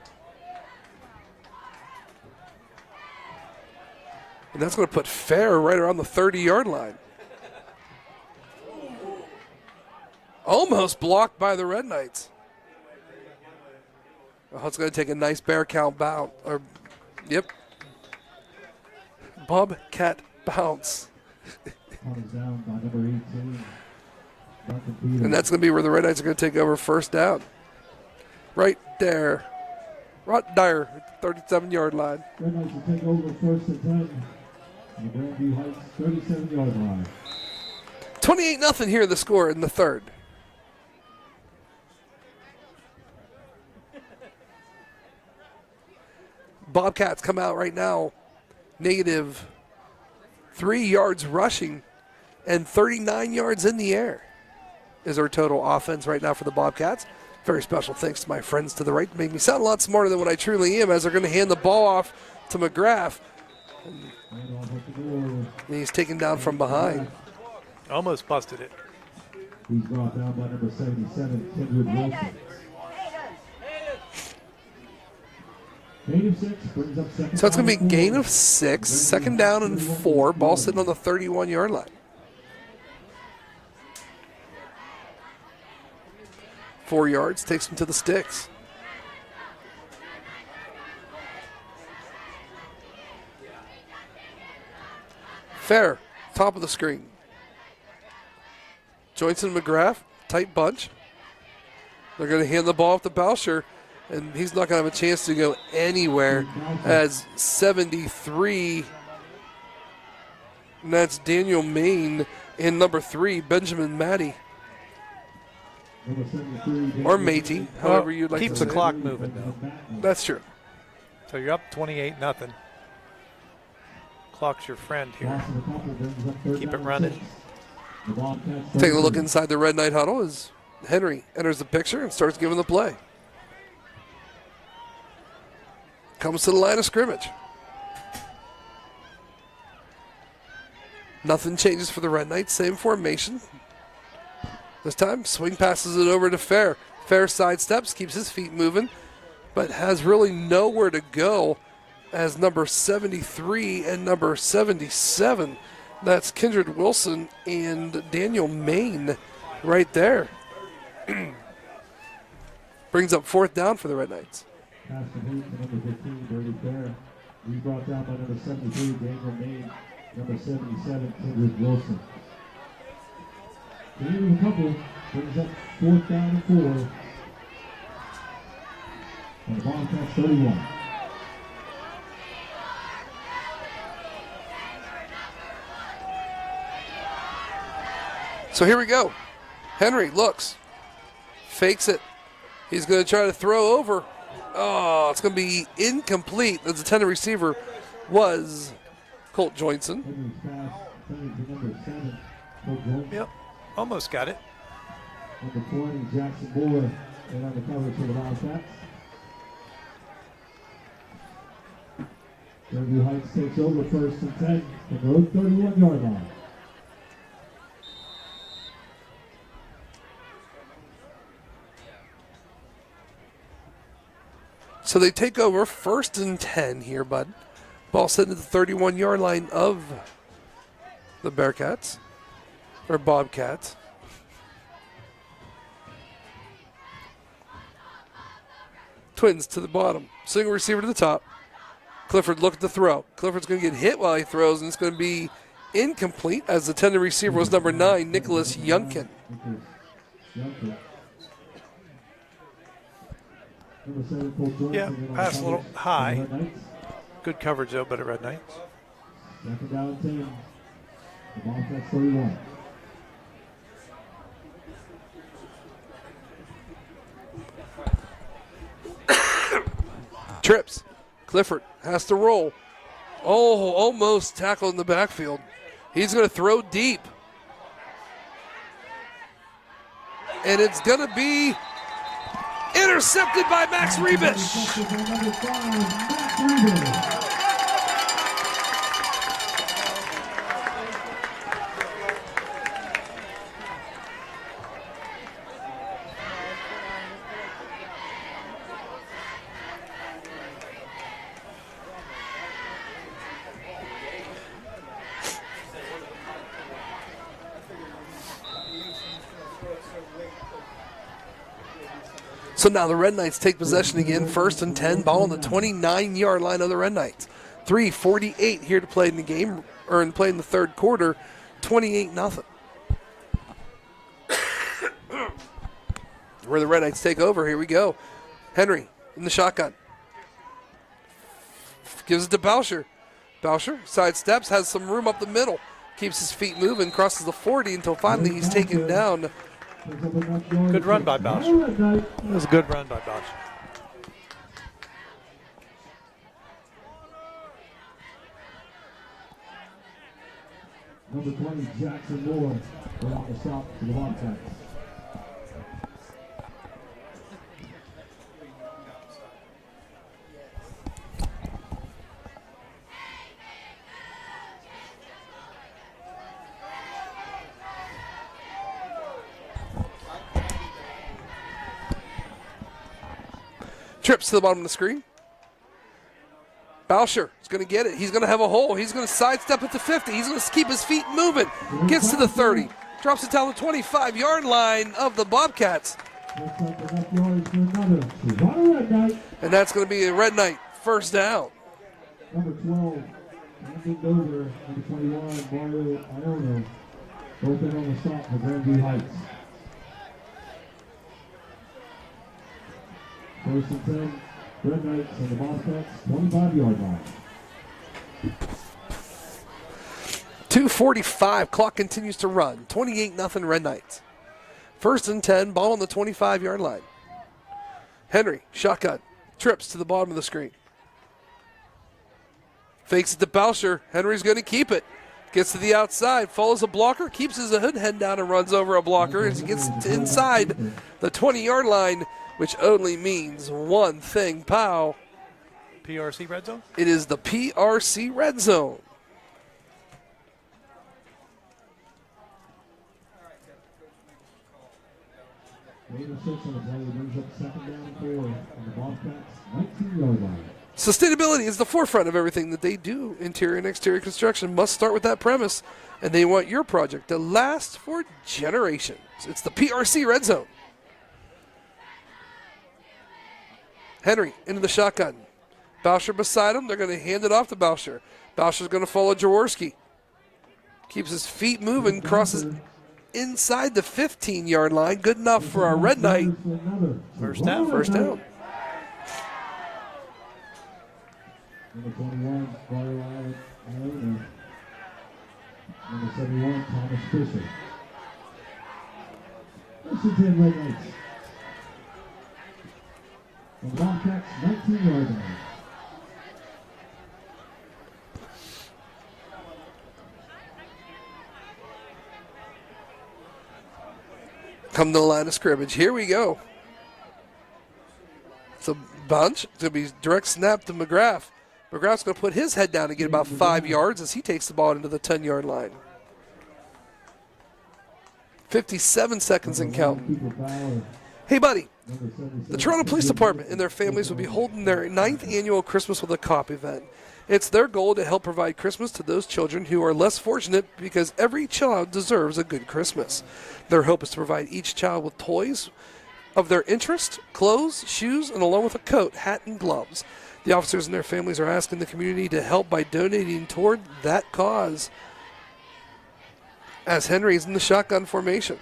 And that's going to put Fair right around the 30-yard line. Almost blocked by the Red Knights. Oh, it's going to take a nice bear count bounce. Yep. Bobcat bounce. And that's going to be where the Red Knights are going to take over 1st down. Right there. Right there at the 37-yard line. Red Knights will take over 1st and 10. On the Grandview Heights 37-yard line. 28-0 here, the score in the 3rd. Bobcats come out right now, negative 3 yards rushing and 39 yards in the air is our total offense right now for the Bobcats. Very special thanks to my friends to the right. Make me sound a lot smarter than what I truly am, as they're going to hand the ball off to McGrath. And he's taken down from behind. Almost busted it. He's brought down by number 77, Kendrick Wilson. Gain of 6 brings up 2nd. So it's going to be gain of 6, 2nd down and 4. Ball sitting on the 31-yard line. 4 yards, takes him to the sticks. Fair top of the screen. Joyson McGrath, tight bunch. They're going to hand the ball off to Boucher, and he's not going to have a chance to go anywhere as 73, and that's Daniel Main, and number 3, Benjamin Matty. Or Matey, however you'd like to say. Keeps the clock moving, though. That's true. So you're up 28-0. Clock's your friend here. Keep it running. Taking a look inside the Red Knight huddle as Henry enters the picture and starts giving the play. Comes to the line of scrimmage. Nothing changes for the Red Knights, same formation. This time, swing passes it over to Fair. Fair sidesteps, keeps his feet moving, but has really nowhere to go as number 73 and number 77. That's Kindred Wilson and Daniel Main right there. Brings up 4th down for the Red Knights. Pass to number 15, Brady Fair. He's brought down by number 73, Daniel Main, number 77, Kindred Wilson. The lead of the couple brings up 4th down and 4. And the Bobcats 31. So here we go. Henry looks, fakes it. He's going to try to throw over. Oh, it's going to be incomplete. The intended receiver was Colt Joynson. Yep, almost got it. Number 20, Jackson Moore, and on the coverage for the Wildcats. Fairview Heights takes over 1st and 10 from the 31-yard line. So they take over 1st and 10 here, bud. Ball sent to the 31-yard line of the Bearcats, or Bobcats. Twins to the bottom. Single receiver to the top. Clifford look at the throw. Clifford's going to get hit while he throws, and it's going to be incomplete as the intended receiver was number 9, Nicholas Youngkin. Yeah, pass a little high. Good coverage, though, but at Red Knights. Second down 10. The Bobcats 31. Trips. Clifford has to roll. Oh, almost tackled in the backfield. He's going to throw deep. And it's going to be intercepted by Max Rebish. So now the Red Knights take possession again, 1st and 10, ball on the 29-yard line of the Red Knights. 3:48 here to play in the game, or in play in the 3rd quarter, 28-0. Where the Red Knights take over, here we go. Henry in the shotgun. Gives it to Boucher. Boucher sidesteps, has some room up the middle. Keeps his feet moving, crosses the 40 until finally he's taken down. Good run by Boucher. It was a good run by Boucher. Number 20, Jackson Moore, around the stop to the Bobcats. Trips to the bottom of the screen. Boucher is going to get it. He's going to have a hole. He's going to sidestep at the 50. He's going to keep his feet moving. Gets to the 30. Drops it down the 25-yard line of the Bobcats. And that's going to be a Red Knight 1st down. Number 12, Landing over, number 21, Mario Iono. Both in on the stop for Grandview Heights. First and 10, Red Knights on the Bobcats, 25-yard line. 2:45, clock continues to run. 28-0 Red Knights. First and 10, ball on the 25-yard line. Henry, shotgun, trips to the bottom of the screen. Fakes it to Boucher. Henry's going to keep it. Gets to the outside, follows a blocker, keeps his hood head down and runs over a blocker as he gets inside the 20-yard line, which only means one thing, Pow. PRC red zone? It is the PRC red zone. Sustainability is the forefront of everything that they do. Interior and exterior construction must start with that premise, and they want your project to last for generations. It's the PRC red zone. Henry into the shotgun. Boucher beside him. They're going to hand it off to Boucher. Boucher's going to follow Jaworski. Keeps his feet moving, crosses inside the 15-yard line. Good enough for our Red Knight. First down. First down. Number 21, Mario Iono. Number 71, Thomas Fisher. First and 10 Red Knights. On the Bobcats, 19-yard line. Come to the line of scrimmage. Here we go. It's a bunch. It's going to be direct snap to McGrath. McGrath's going to put his head down and get about 5 yards as he takes the ball into the 10-yard line. 57 seconds and counting. Hey, buddy. The Toronto Police Department and their families will be holding their 9th annual Christmas with a Cop event. It's their goal to help provide Christmas to those children who are less fortunate because every child deserves a good Christmas. Their hope is to provide each child with toys of their interest, clothes, shoes, and along with a coat, hat, and gloves. The officers and their families are asking the community to help by donating toward that cause. As Henry's in the shotgun formation.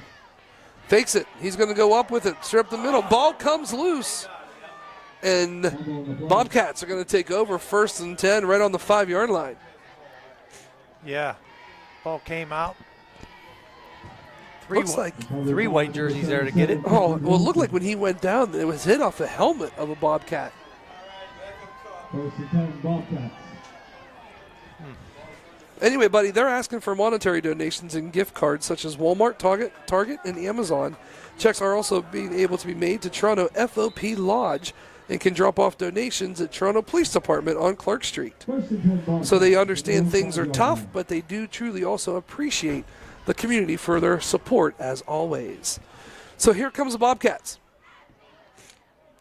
Fakes it. He's going to go up with it. Straight up the middle. Ball comes loose. And Bobcats are going to take over first and 10 right on the 5-yard line. Yeah. Ball came out. Looks like three white jerseys there to get it. Oh, well, it looked like when he went down, it was hit off the helmet of a Bobcat. First and 10 Bobcats. Anyway, buddy, they're asking for monetary donations and gift cards such as Walmart, Target, and Amazon. Checks are also being able to be made to Toronto FOP Lodge and can drop off donations at Toronto Police Department on Clark Street. So they understand things are tough, but they do truly also appreciate the community for their support as always. So here comes the Bobcats.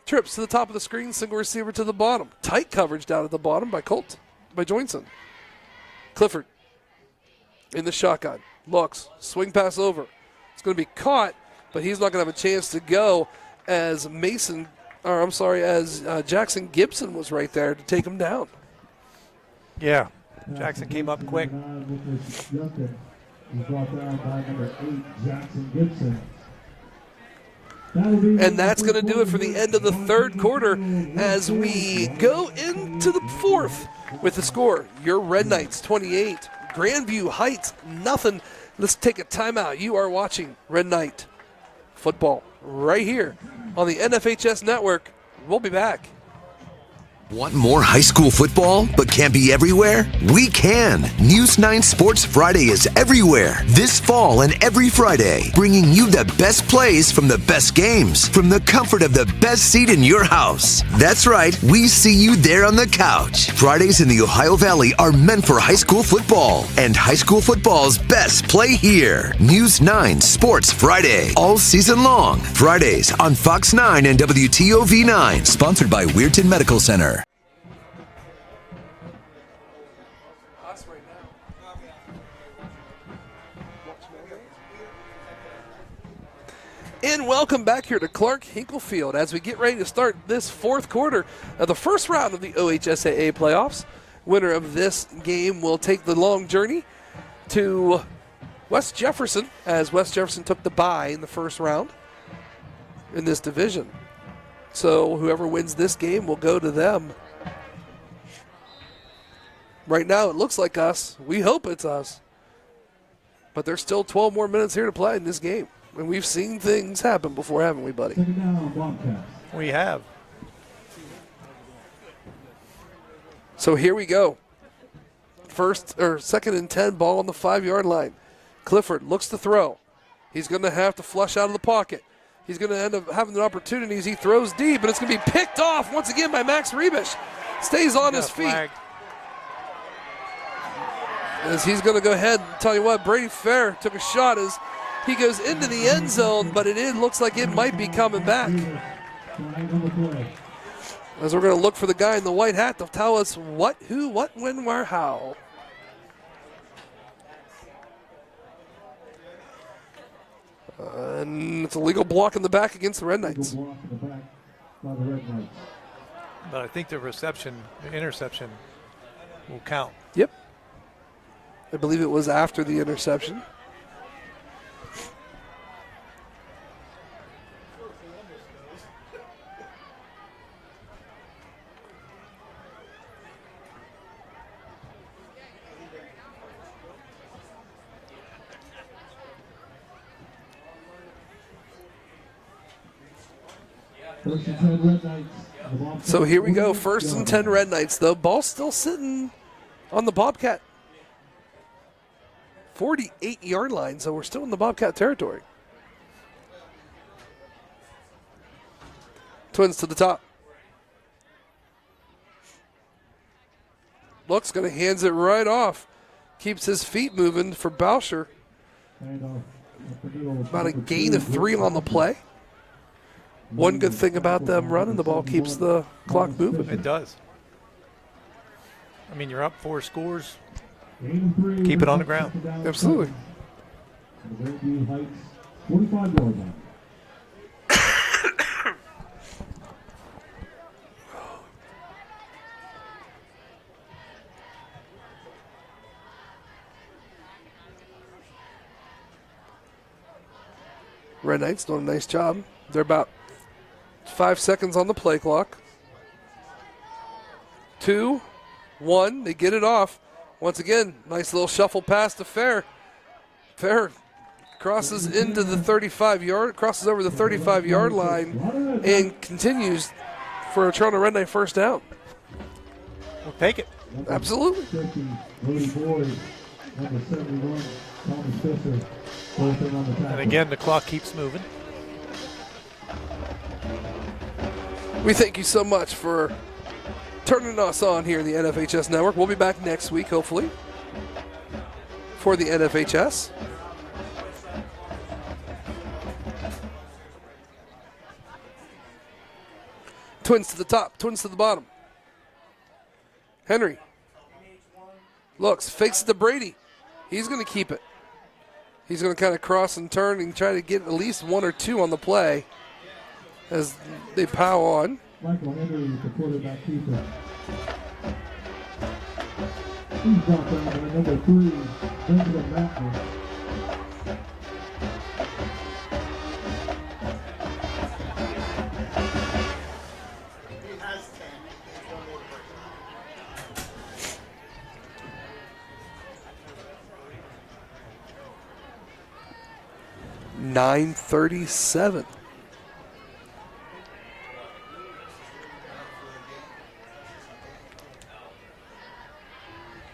Trips to the top of the screen, single receiver to the bottom. Tight coverage down at the bottom by Joinson. Clifford in the shotgun. Looks, swing pass over. It's going to be caught, but he's not going to have a chance to go as Jackson Gibson was right there to take him down. Yeah, Jackson came up quick. And that's going to do it for the end of the third quarter as we go into the fourth with the score. Your Red Knights 28, Grandview Heights nothing. Let's take a timeout. You are watching Red Knight football right here on the NFHS Network. We'll be back. Want more high school football, but can't be everywhere? We can. News 9 Sports Friday is everywhere. This fall and every Friday, bringing you the best plays from the best games, from the comfort of the best seat in your house. That's right, we see you there on the couch. Fridays in the Ohio Valley are meant for high school football, and high school football's best play here. News 9 Sports Friday, all season long. Fridays on Fox 9 and WTOV 9. Sponsored by Weirton Medical Center. And welcome back here to Clark Hinkle Field as we get ready to start this fourth quarter of the first round of the OHSAA playoffs. winner of this game will take the long journey to West Jefferson, as West Jefferson took the bye in the first round in this division. So whoever wins this game will go to them. Right now it looks like us. We hope it's us. But there's still 12 more minutes here to play in this game. And we've seen things happen before, haven't we, buddy? We have. So here we go. Second and 10, ball on the 5-yard line. Clifford looks to throw. He's going to have to flush out of the pocket. He's going to end up having an opportunity as he throws deep, and it's going to be picked off once again by Max Rebish. Stays on his feet. Flag. As he's going to go ahead and tell you what, Brady Fair took a shot as he goes into the end zone, but it looks like it might be coming back. As we're going to look for the guy in the white hat to tell us what, who, what, when, where, how. And it's a legal block in the back against the Red Knights. But I think the interception will count. Yep. I believe it was after the interception. So here we go, 1st and 10 Red Knights. The ball's still sitting on the Bobcat 48-yard line, so we're still in the Bobcat territory. Twins to the top. Looks, going to hands it right off. Keeps his feet moving for Boucher. About a gain of 3 on the play. One good thing about them running the ball keeps the clock moving. It does. I mean, you're up 4 scores. Keep it on the ground. Absolutely. Red Knights doing a nice job. They're about 5 seconds on the play clock. 2, 1, they get it off. Once again, nice little shuffle pass to Fair. Fair crosses into the 35-yard, crosses over the 35-yard line and continues for a Toronto Red Knight first down. We'll take it. Absolutely. And again, the clock keeps moving. We thank you so much for turning us on here in the NFHS Network. We'll be back next week, hopefully, for the NFHS. Twins to the top, twins to the bottom. Henry looks, fakes it to Brady. He's going to keep it. He's going to kind of cross and turn and try to get at least 1 or 2 on the play as they pow on. Michael Henry is the quarterback keeper. He's brought down by number 3, Benjamin Matthews. .937.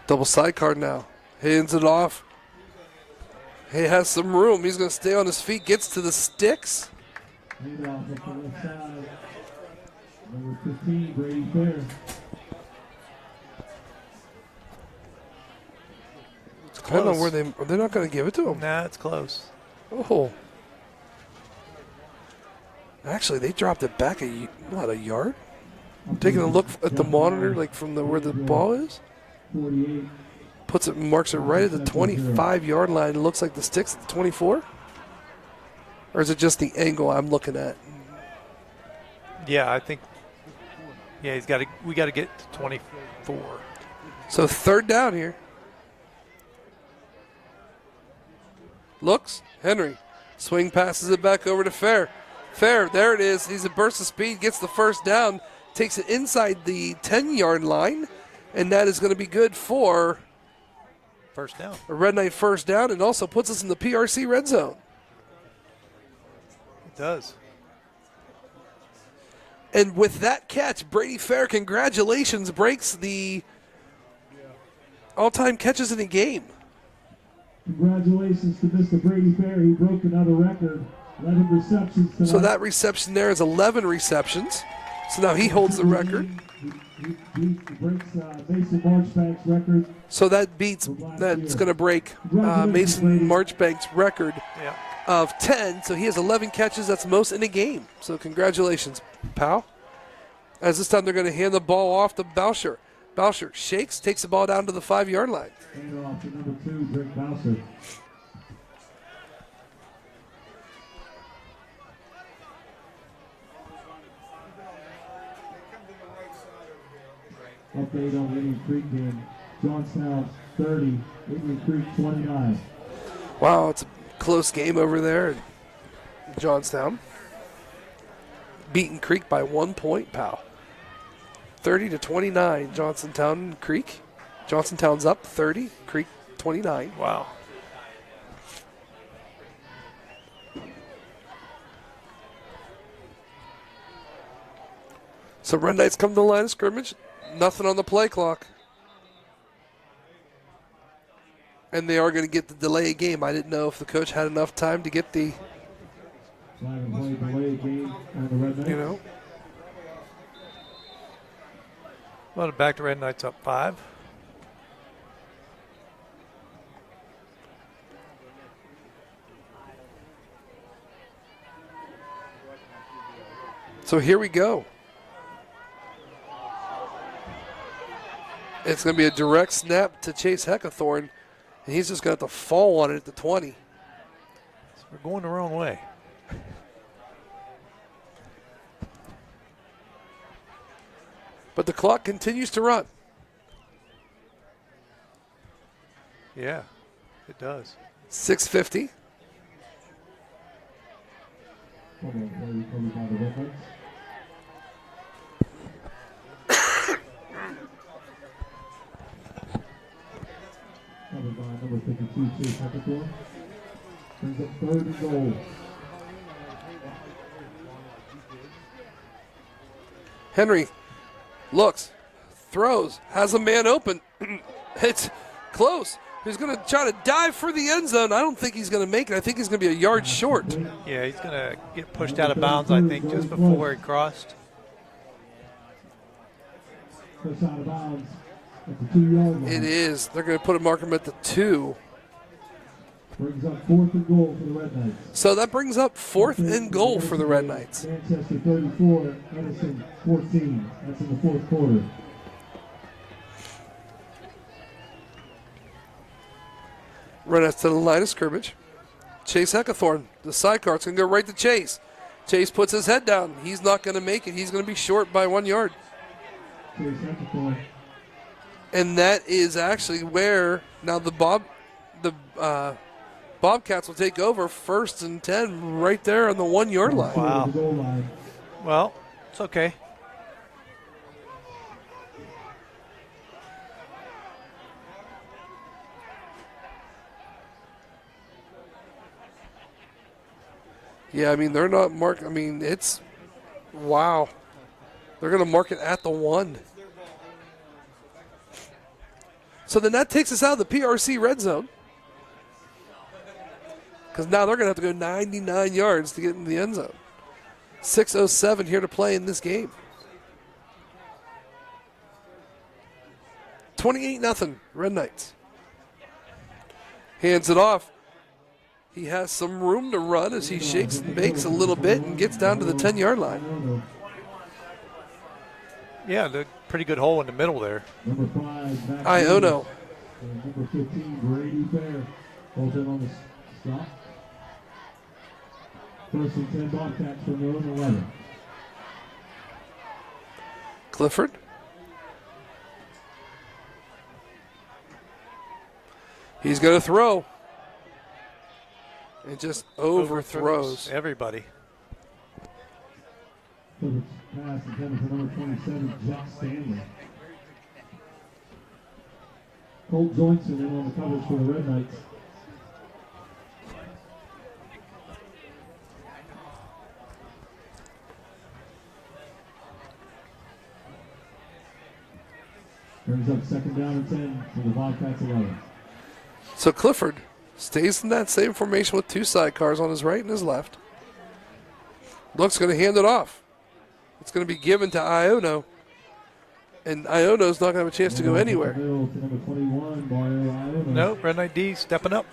Double sidecar now. Hands it off. He has some room. He's going to stay on his feet. Gets to the sticks. Number 15, Brady Fair. It's kind of where they're not going to give it to him. Nah, it's close. Oh. Actually, they dropped it back a yard? Taking a look at the monitor, like from where the ball is. Puts it, marks it right at the 25-yard line. It looks like the stick's at the 24. Or is it just the angle I'm looking at? Yeah, I think. Yeah, we got to get to 24. So third down here. Looks, Henry. Swing passes it back over to Fair. Fair, there it is. He's a burst of speed, gets the first down, takes it inside the 10-yard line, and that is going to be good for first down. A Red Knight first down, and also puts us in the PRC red zone. It does. And with that catch, Brady Fair, congratulations, breaks the all-time catches in a game. Congratulations to Mr. Brady Fair. He broke another record. 11 receptions tonight. So that reception there is 11 receptions. So now he holds the record. He breaks Mason Marchbank's record. So that's going to break Mason Marchbank's record of 10. So he has 11 catches. That's the most in a game. So congratulations, pal. As this time they're going to hand the ball off to Boucher. Boucher shakes, takes the ball down to the 5-yard line. Hand off to number 2, Drake Boucher. Update on the Indian Creek game. Johnstown 30, Indian Creek 29. Wow, it's a close game over there in Johnstown. Beaten Creek by 1 point, pal. 30-29, Johnsontown Creek. Johnsontown's up 30, Creek 29. Wow. So Red Knights come to the line of scrimmage. Nothing on the play clock. And they are going to get the delay game. I didn't know if the coach had enough time to get the, Delay game on the Red Knights. you know. Well, back to Red Knights up 5. So here we go. It's going to be a direct snap to Chase Heckathorn, and he's just going to have to fall on it at the 20. So we're going the wrong way. But the clock continues to run. Yeah, it does. 6:50. Covered by number 52, Chase Heckathorn. Brings up 3rd and goal. Henry looks, throws, has a man open. It's close. He's going to try to dive for the end zone. I don't think he's going to make it. I think he's going to be a yard short. Yeah, he's going to get pushed out of bounds, I think, just before he crossed. Pushed out of bounds at the 2-yard line. It is. They're going to put a marker at the 2. Brings up 4th and goal for the Red Knights. So that brings up 4th and goal for the Red Knights. Manchester 34, Edison 14. That's in the 4th quarter. Run us to the line of scrimmage. Chase Heckathorn, the sidecar, it's going to go right to Chase. Chase puts his head down. He's not going to make it. He's going to be short by 1 yard. Chase Heckathorn. And that is actually where now the Bobcats will take over 1st and 10 right there on the 1 yard line. Wow. Well, it's okay. Yeah, I mean, they're not mark. I mean, it's wow. They're going to mark it at the 1. So then that takes us out of the PRC red zone. Because now they're going to have to go 99 yards to get in the end zone. 6:07 here to play in this game. 28-0, Red Knights. Hands it off. He has some room to run as he shakes and bakes a little bit and gets down to the 10-yard line. Yeah, the pretty good hole in the middle there. Number 5, Max Iono. And number 15, Brady Fair. Both in on the stop. 1st and 10 Bobcats from their own 11. Clifford. He's going to throw. And just overthrows everybody. Clifford's pass intended for number 27, Jack Stanley. Colt Johnson in on the coverage for the Red Knights. Brings up second down and 10 for the Bobcats 11. So Clifford stays in that same formation with two sidecars on his right and his left. Luck's going to hand it off. It's going to be given to Iono. And Iono's not going to have a chance to go anywhere. No, Red Knight D stepping up.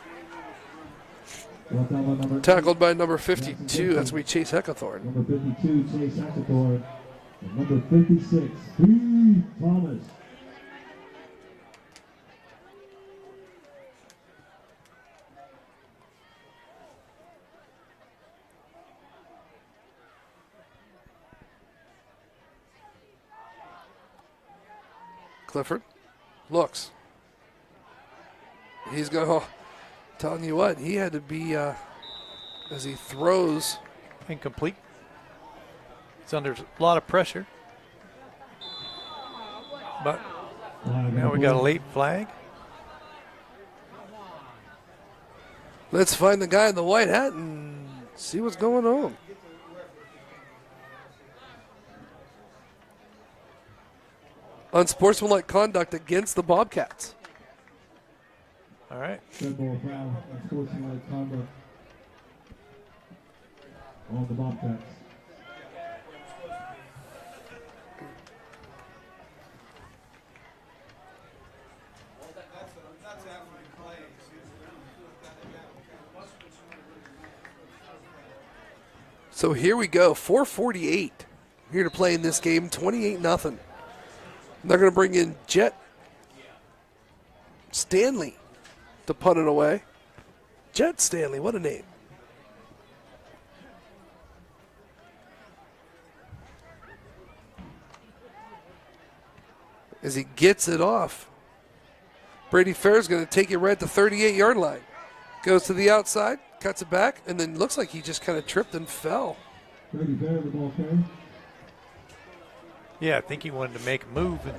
Tackled by number 52. That's going to be Chase Heckathorn. Number 52, Chase Heckathorn. And number 56, B. Thomas. Clifford looks. He's going to, telling you what, he had to be, as he throws. Incomplete. He's under a lot of pressure. But now we got a late flag. Let's find the guy in the white hat and see what's going on. Unsportsmanlike conduct against the Bobcats. All right. Red ball foul, unsportsmanlike conduct on the Bobcats. So here we go, 4:48 here to play in this game, 28-0. They're going to bring in Jet Stanley to punt it away. Jet Stanley, what a name. As he gets it off, Brady Fair's going to take it right at the 38-yard line. Goes to the outside, cuts it back, and then looks like he just kind of tripped and fell. Brady Fair, the ball carrier. Yeah, I think he wanted to make a move and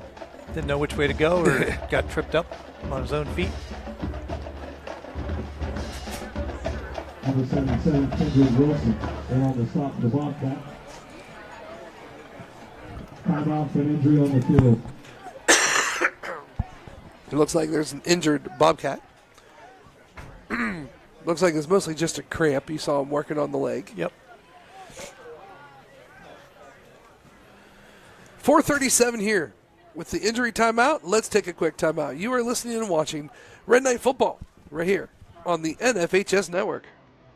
didn't know which way to go or got tripped up on his own feet. Number 77, Kendrick Wilson, they're on the stop for the Bobcat. Timeout for an injury on the field. It looks like there's an injured Bobcat. Looks like it's mostly just a cramp. You saw him working on the leg. Yep. 4:37 here with the injury timeout. Let's take a quick timeout. You are listening and watching Red Knight Football right here on the NFHS Network.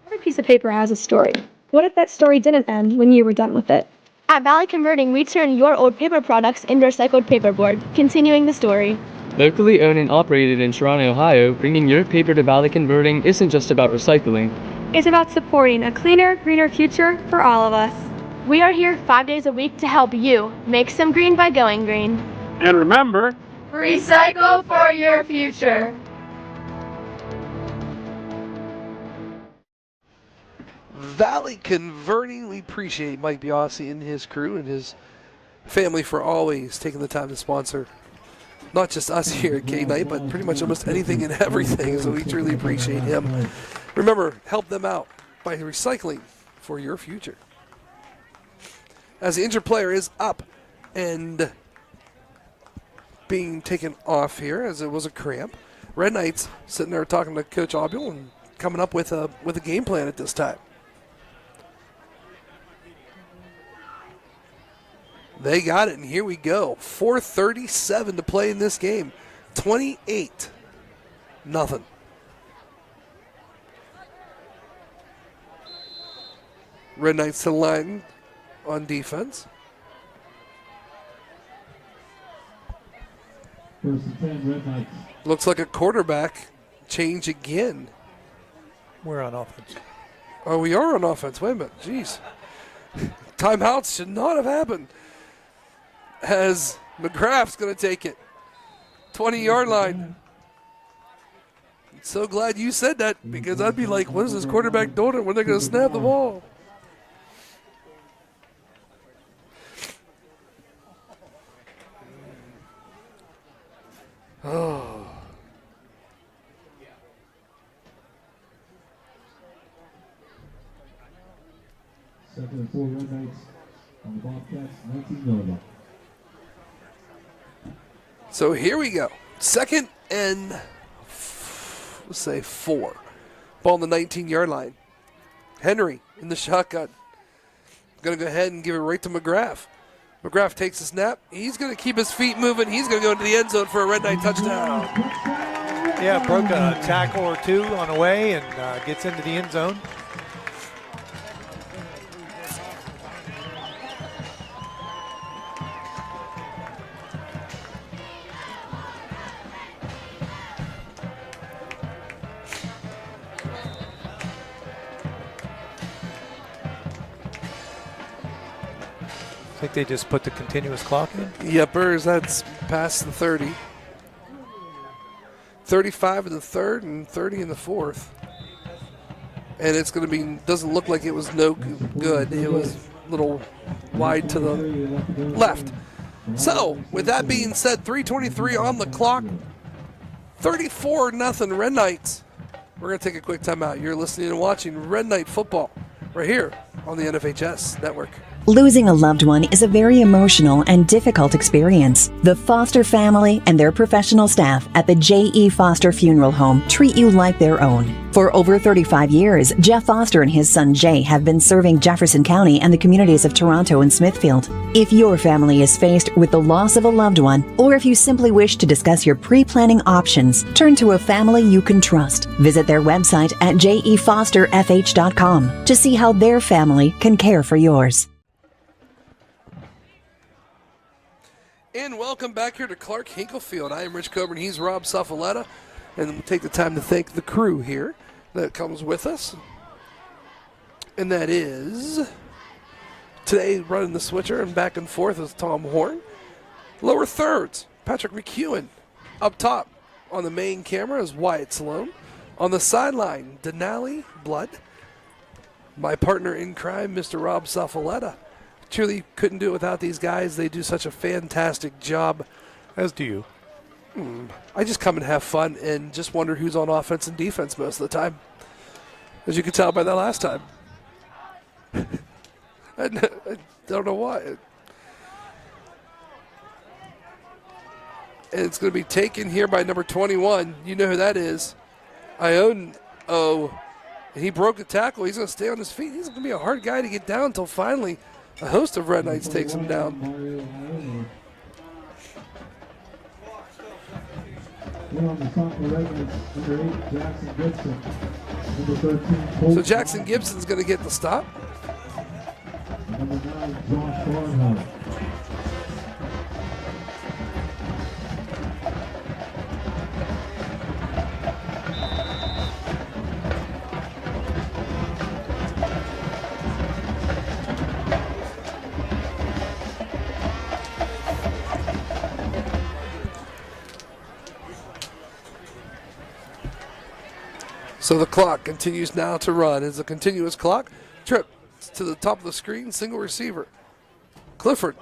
Every piece of paper has a story. What if that story didn't end when you were done with it? At Valley Converting, we turn your old paper products into recycled paperboard, continuing the story. Locally owned and operated in Toronto, Ohio, bringing your paper to Valley Converting isn't just about recycling. It's about supporting a cleaner, greener future for all of us. We are here 5 days a week to help you make some green by going green. And remember, Recycle for your future. Valley Converting, we appreciate Mike Biasi and his crew and his family for always taking the time to sponsor not just us here at K-Night, but pretty much almost anything and everything, so we truly appreciate him. Remember, help them out by recycling for your future. As the injured player is up and being taken off here, as it was a cramp, Red Knights sitting there talking to Coach Obule and coming up with a game plan at this time. They got it, and here we go. 4:37 to play in this game. 28-0. Red Knights to the line on defense. First and 10, Red Knights. Looks like a quarterback change again. We're on offense. Oh, we are on offense. Wait a minute. Jeez. Timeouts should not have happened. As McGrath's going to take it. 20-yard line. So glad you said that, because I'd be like, what is this quarterback doing? When they're going to snap the ball? Oh. Second and 4 Red Knights on the Bobcats, 19 yard. So here we go. Second and, let's say 4. Ball on the 19-yard line. Henry in the shotgun. Going to go ahead and give it right to McGrath. McGrath takes a snap. He's going to keep his feet moving. He's going to go into the end zone for a Red Knight touchdown. Yeah, broke a tackle or two on the way and gets into the end zone. I think they just put the continuous clock in. Yepers, that's past the 30. 35 in the third and 30 in the fourth. And it's going to be, doesn't look like it was no good. It was a little wide to the left. So, with that being said, 3:23 on the clock. 34-0 Red Knights. We're going to take a quick timeout. You're listening and watching Red Knight football right here on the NFHS Network. Losing a loved one is a very emotional and difficult experience. The Foster family and their professional staff at the J.E. Foster Funeral Home treat you like their own. For over 35 years, Jeff Foster and his son Jay have been serving Jefferson County and the communities of Toronto and Smithfield. If your family is faced with the loss of a loved one, or if you simply wish to discuss your pre-planning options, turn to a family you can trust. Visit their website at jefosterfh.com to see how their family can care for yours. And welcome back here to Clark Hinklefield. I am Rich Coburn. He's Rob Suffaletta. And we'll take the time to thank the crew here that comes with us. And that is today running the switcher and back and forth is Tom Horn. Lower thirds, Patrick McEwen. Up top on the main camera is Wyatt Sloan. On the sideline, Denali Blood. My partner in crime, Mr. Rob Suffaletta. Truly couldn't do it without these guys. They do such a fantastic job. As do you. I just come and have fun and just wonder who's on offense and defense most of the time. As you can tell by that last time. I don't know why. And it's going to be taken here by number 21. You know who that is. And he broke a tackle. He's going to stay on his feet. He's going to be a hard guy to get down until finally a host of Red Knights takes him down. So Jackson Gibson's going to get the stop. Number 9, Josh Barnhart. So the clock continues now to run. It's a continuous clock. Trip to the top of the screen, single receiver. Clifford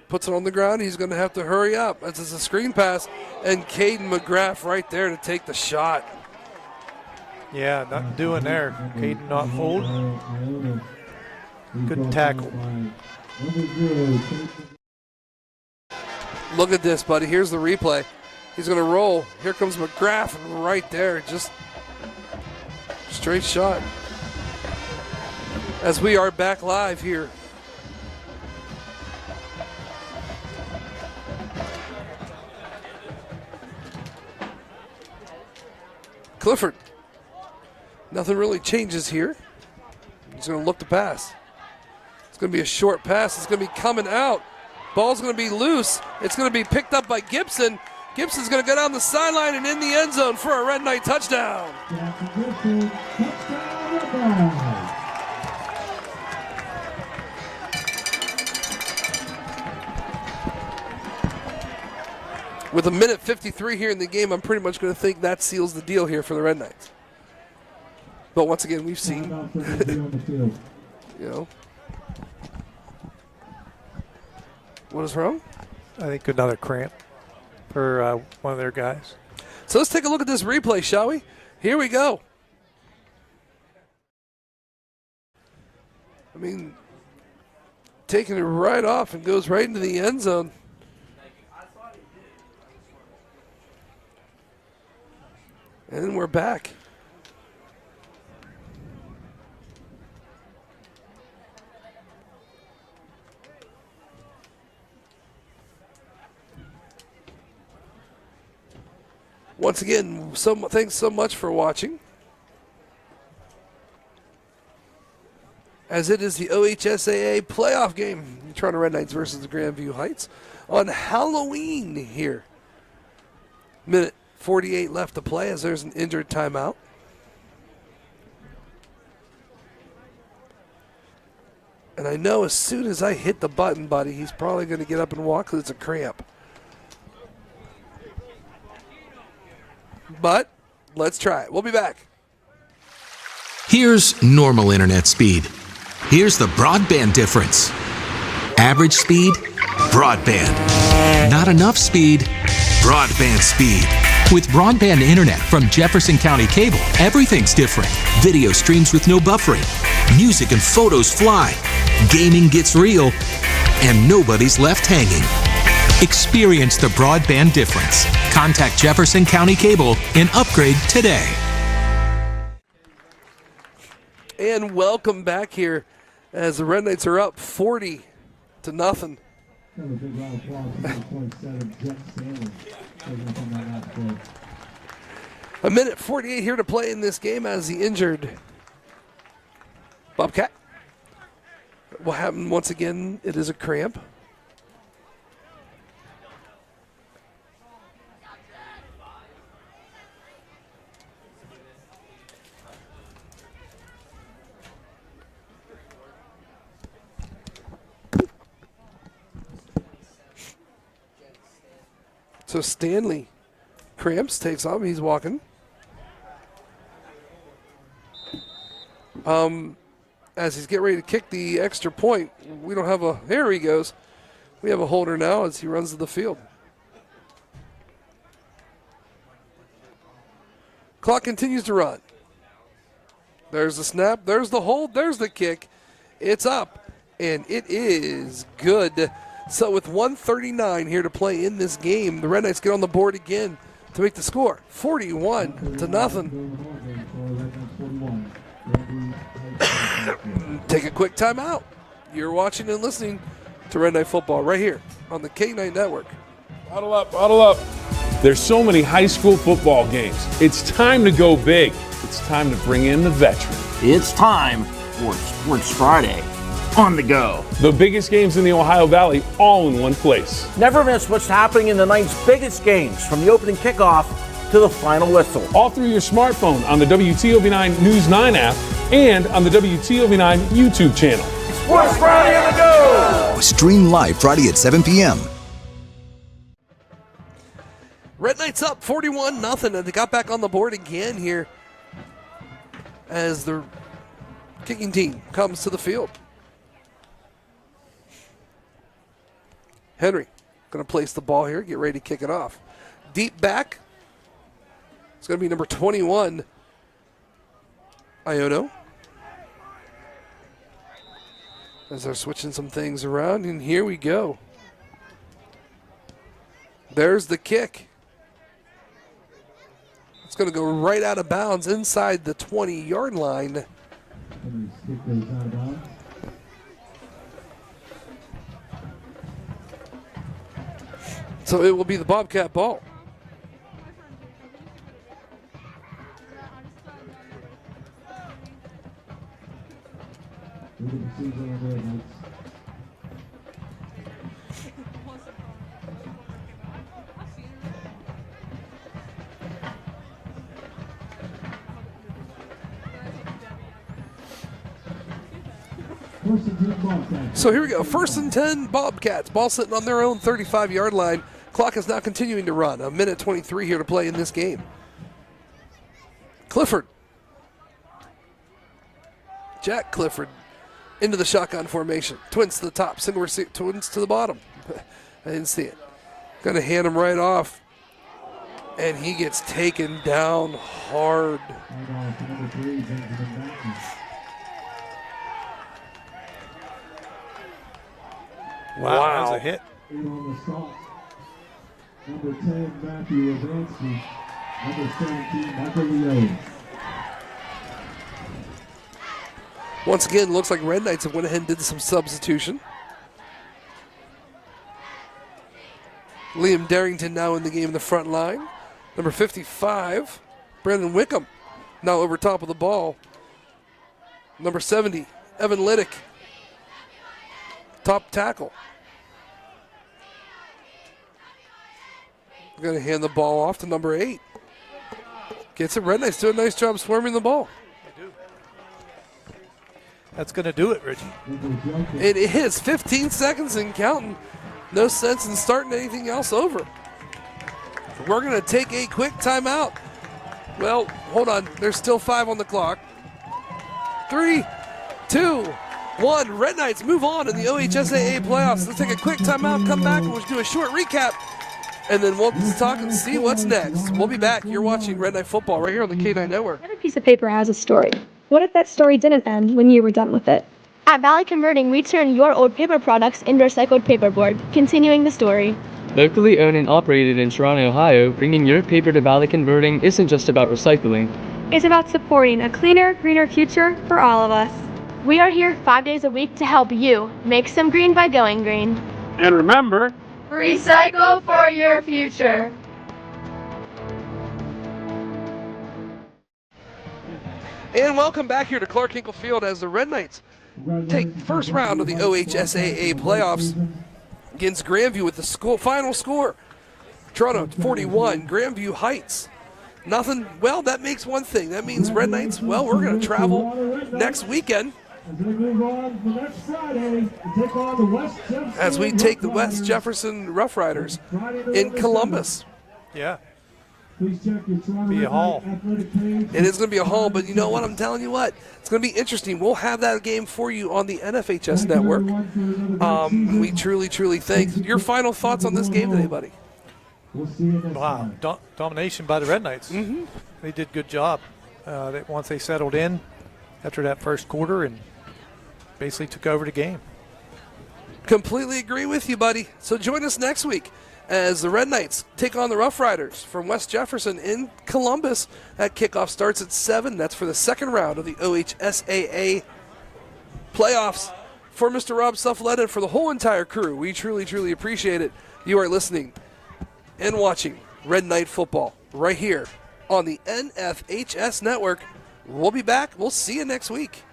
puts it on the ground. He's going to have to hurry up. This is a screen pass, and Caden McGrath right there to take the shot. Yeah, nothing doing there. Caden not fooled. Good tackle. Look at this, buddy. Here's the replay. He's going to roll. Here comes McGrath right there. Just straight shot. As we are back live here. Clifford. Nothing really changes here. He's going to look to pass. It's going to be a short pass. It's going to be coming out. Ball's going to be loose. It's going to be picked up by Gibson. Gibson's going to go down the sideline and in the end zone for a Red Knight touchdown. With a minute 53 here in the game, I'm pretty much going to think that seals the deal here for the Red Knights. But once again, we've seen, what is wrong? I think another cramp for one of their guys. So let's take a look at this replay, shall we? Here we go. I mean, taking it right off and goes right into the end zone. And we're back. Once again, thanks so much for watching. As it is the OHSAA playoff game, the Toronto Red Knights versus the Grandview Heights on Halloween here. Minute 48 left to play as there's an injured timeout. And I know as soon as I hit the button, buddy, he's probably going to get up and walk because it's a cramp. But let's try it. We'll be back. Here's normal internet speed. Here's the broadband difference. Average speed, broadband. Not enough speed, broadband speed. With broadband internet from Jefferson County Cable, everything's different. Video streams with no buffering. Music and photos fly. Gaming gets real. And nobody's left hanging. Experience the broadband difference. Contact Jefferson County Cable and upgrade today. And welcome back here as the Red Knights are up 40-0. A minute 48 here to play in this game as the injured Bobcat. What happened once again? It is a cramp. So Stanley cramps, takes off, he's walking. As he's getting ready to kick the extra point, we don't have a, there he goes. We have a holder now as he runs to the field. Clock continues to run. There's the snap, there's the hold, there's the kick. It's up, and it is good. So with 1:39 here to play in this game, the Red Knights get on the board again to make the score 41-0. Take a quick timeout. You're watching and listening to Red Knight Football right here on the K9 Network. Huddle up, huddle up. There's so many high school football games. It's time to go big. It's time to bring in the veteran. It's time for Sports Friday on the go. The biggest games in the Ohio Valley all in one place. Never miss what's happening in the night's biggest games from the opening kickoff to the final whistle. All through your smartphone on the WTOV9 News 9 app and on the WTOV9 YouTube channel. Sports Friday on the go! Stream live Friday at 7 p.m. Red Knights up 41-0, and they got back on the board again here as the kicking team comes to the field. Henry going to place the ball here, get ready to kick it off. Deep back. It's going to be number 21, Iono. As they're switching some things around, and here we go. There's the kick. It's going to go right out of bounds inside the 20-yard line. So it will be the Bobcat ball. So here we go. 1st and 10 Bobcats. Ball sitting on their own 35-yard line. Clock is now continuing to run. 1:23 here to play in this game. Clifford. Jack Clifford into the shotgun formation. Twins to the top, single receiver, twins to the bottom. I didn't see it. Going to hand him right off. And he gets taken down hard. Wow, that was a hit. Number 10, Matthew Ravansky. Number 17, Michael Leo. Once again, looks like Red Knights have went ahead and did some substitution. Liam Darrington now in the game in the front line. Number 55, Brandon Wickham, now over top of the ball. Number 70, Evan Liddick, top tackle. Going to hand the ball off to number 8. Gets it. Red Knights do a nice job swarming the ball. That's going to do it, Richie. It is 15 seconds and counting. No sense in starting anything else over. We're going to take a quick timeout. Well, hold on. There's still 5 on the clock. 3, 2, 1. Red Knights move on in the OHSAA playoffs. Let's take a quick timeout, come back, and we'll do a short recap. And then we'll talk and see what's next. We'll be back. You're watching Red Knight Football right here on the K9 Network. Every piece of paper has a story. What if that story didn't end when you were done with it? At Valley Converting, we turn your old paper products into recycled paperboard, continuing the story. Locally owned and operated in Toronto, Ohio, bringing your paper to Valley Converting isn't just about recycling. It's about supporting a cleaner, greener future for all of us. We are here 5 days a week to help you make some green by going green. And remember, recycle for your future. And welcome back here to Clark Hinkle Field as the Red Knights take first round of the OHSAA playoffs against Grandview with the final score. Toronto 41, Grandview Heights nothing. Well, that makes one thing. That means Red Knights, well, we're going to travel next weekend as we take the West Jefferson Rough Riders in Columbus. Yeah. Be a haul. It is going to be a haul, but you know what? I'm telling you what. It's going to be interesting. We'll have that game for you on the NFHS network. We truly, truly thank. Your final thoughts on this game today, buddy? Wow. Domination by the Red Knights. Mm-hmm. They did a good job. Once they settled in after that first quarter and basically took over the game. Completely agree with you, buddy. So join us next week as the Red Knights take on the Rough Riders from West Jefferson in Columbus. That kickoff starts at 7. That's for the second round of the OHSAA playoffs. For Mr. Rob Sufflet and for the whole entire crew, we truly, truly appreciate it. You are listening and watching Red Knight Football right here on the NFHS Network. We'll be back. We'll see you next week.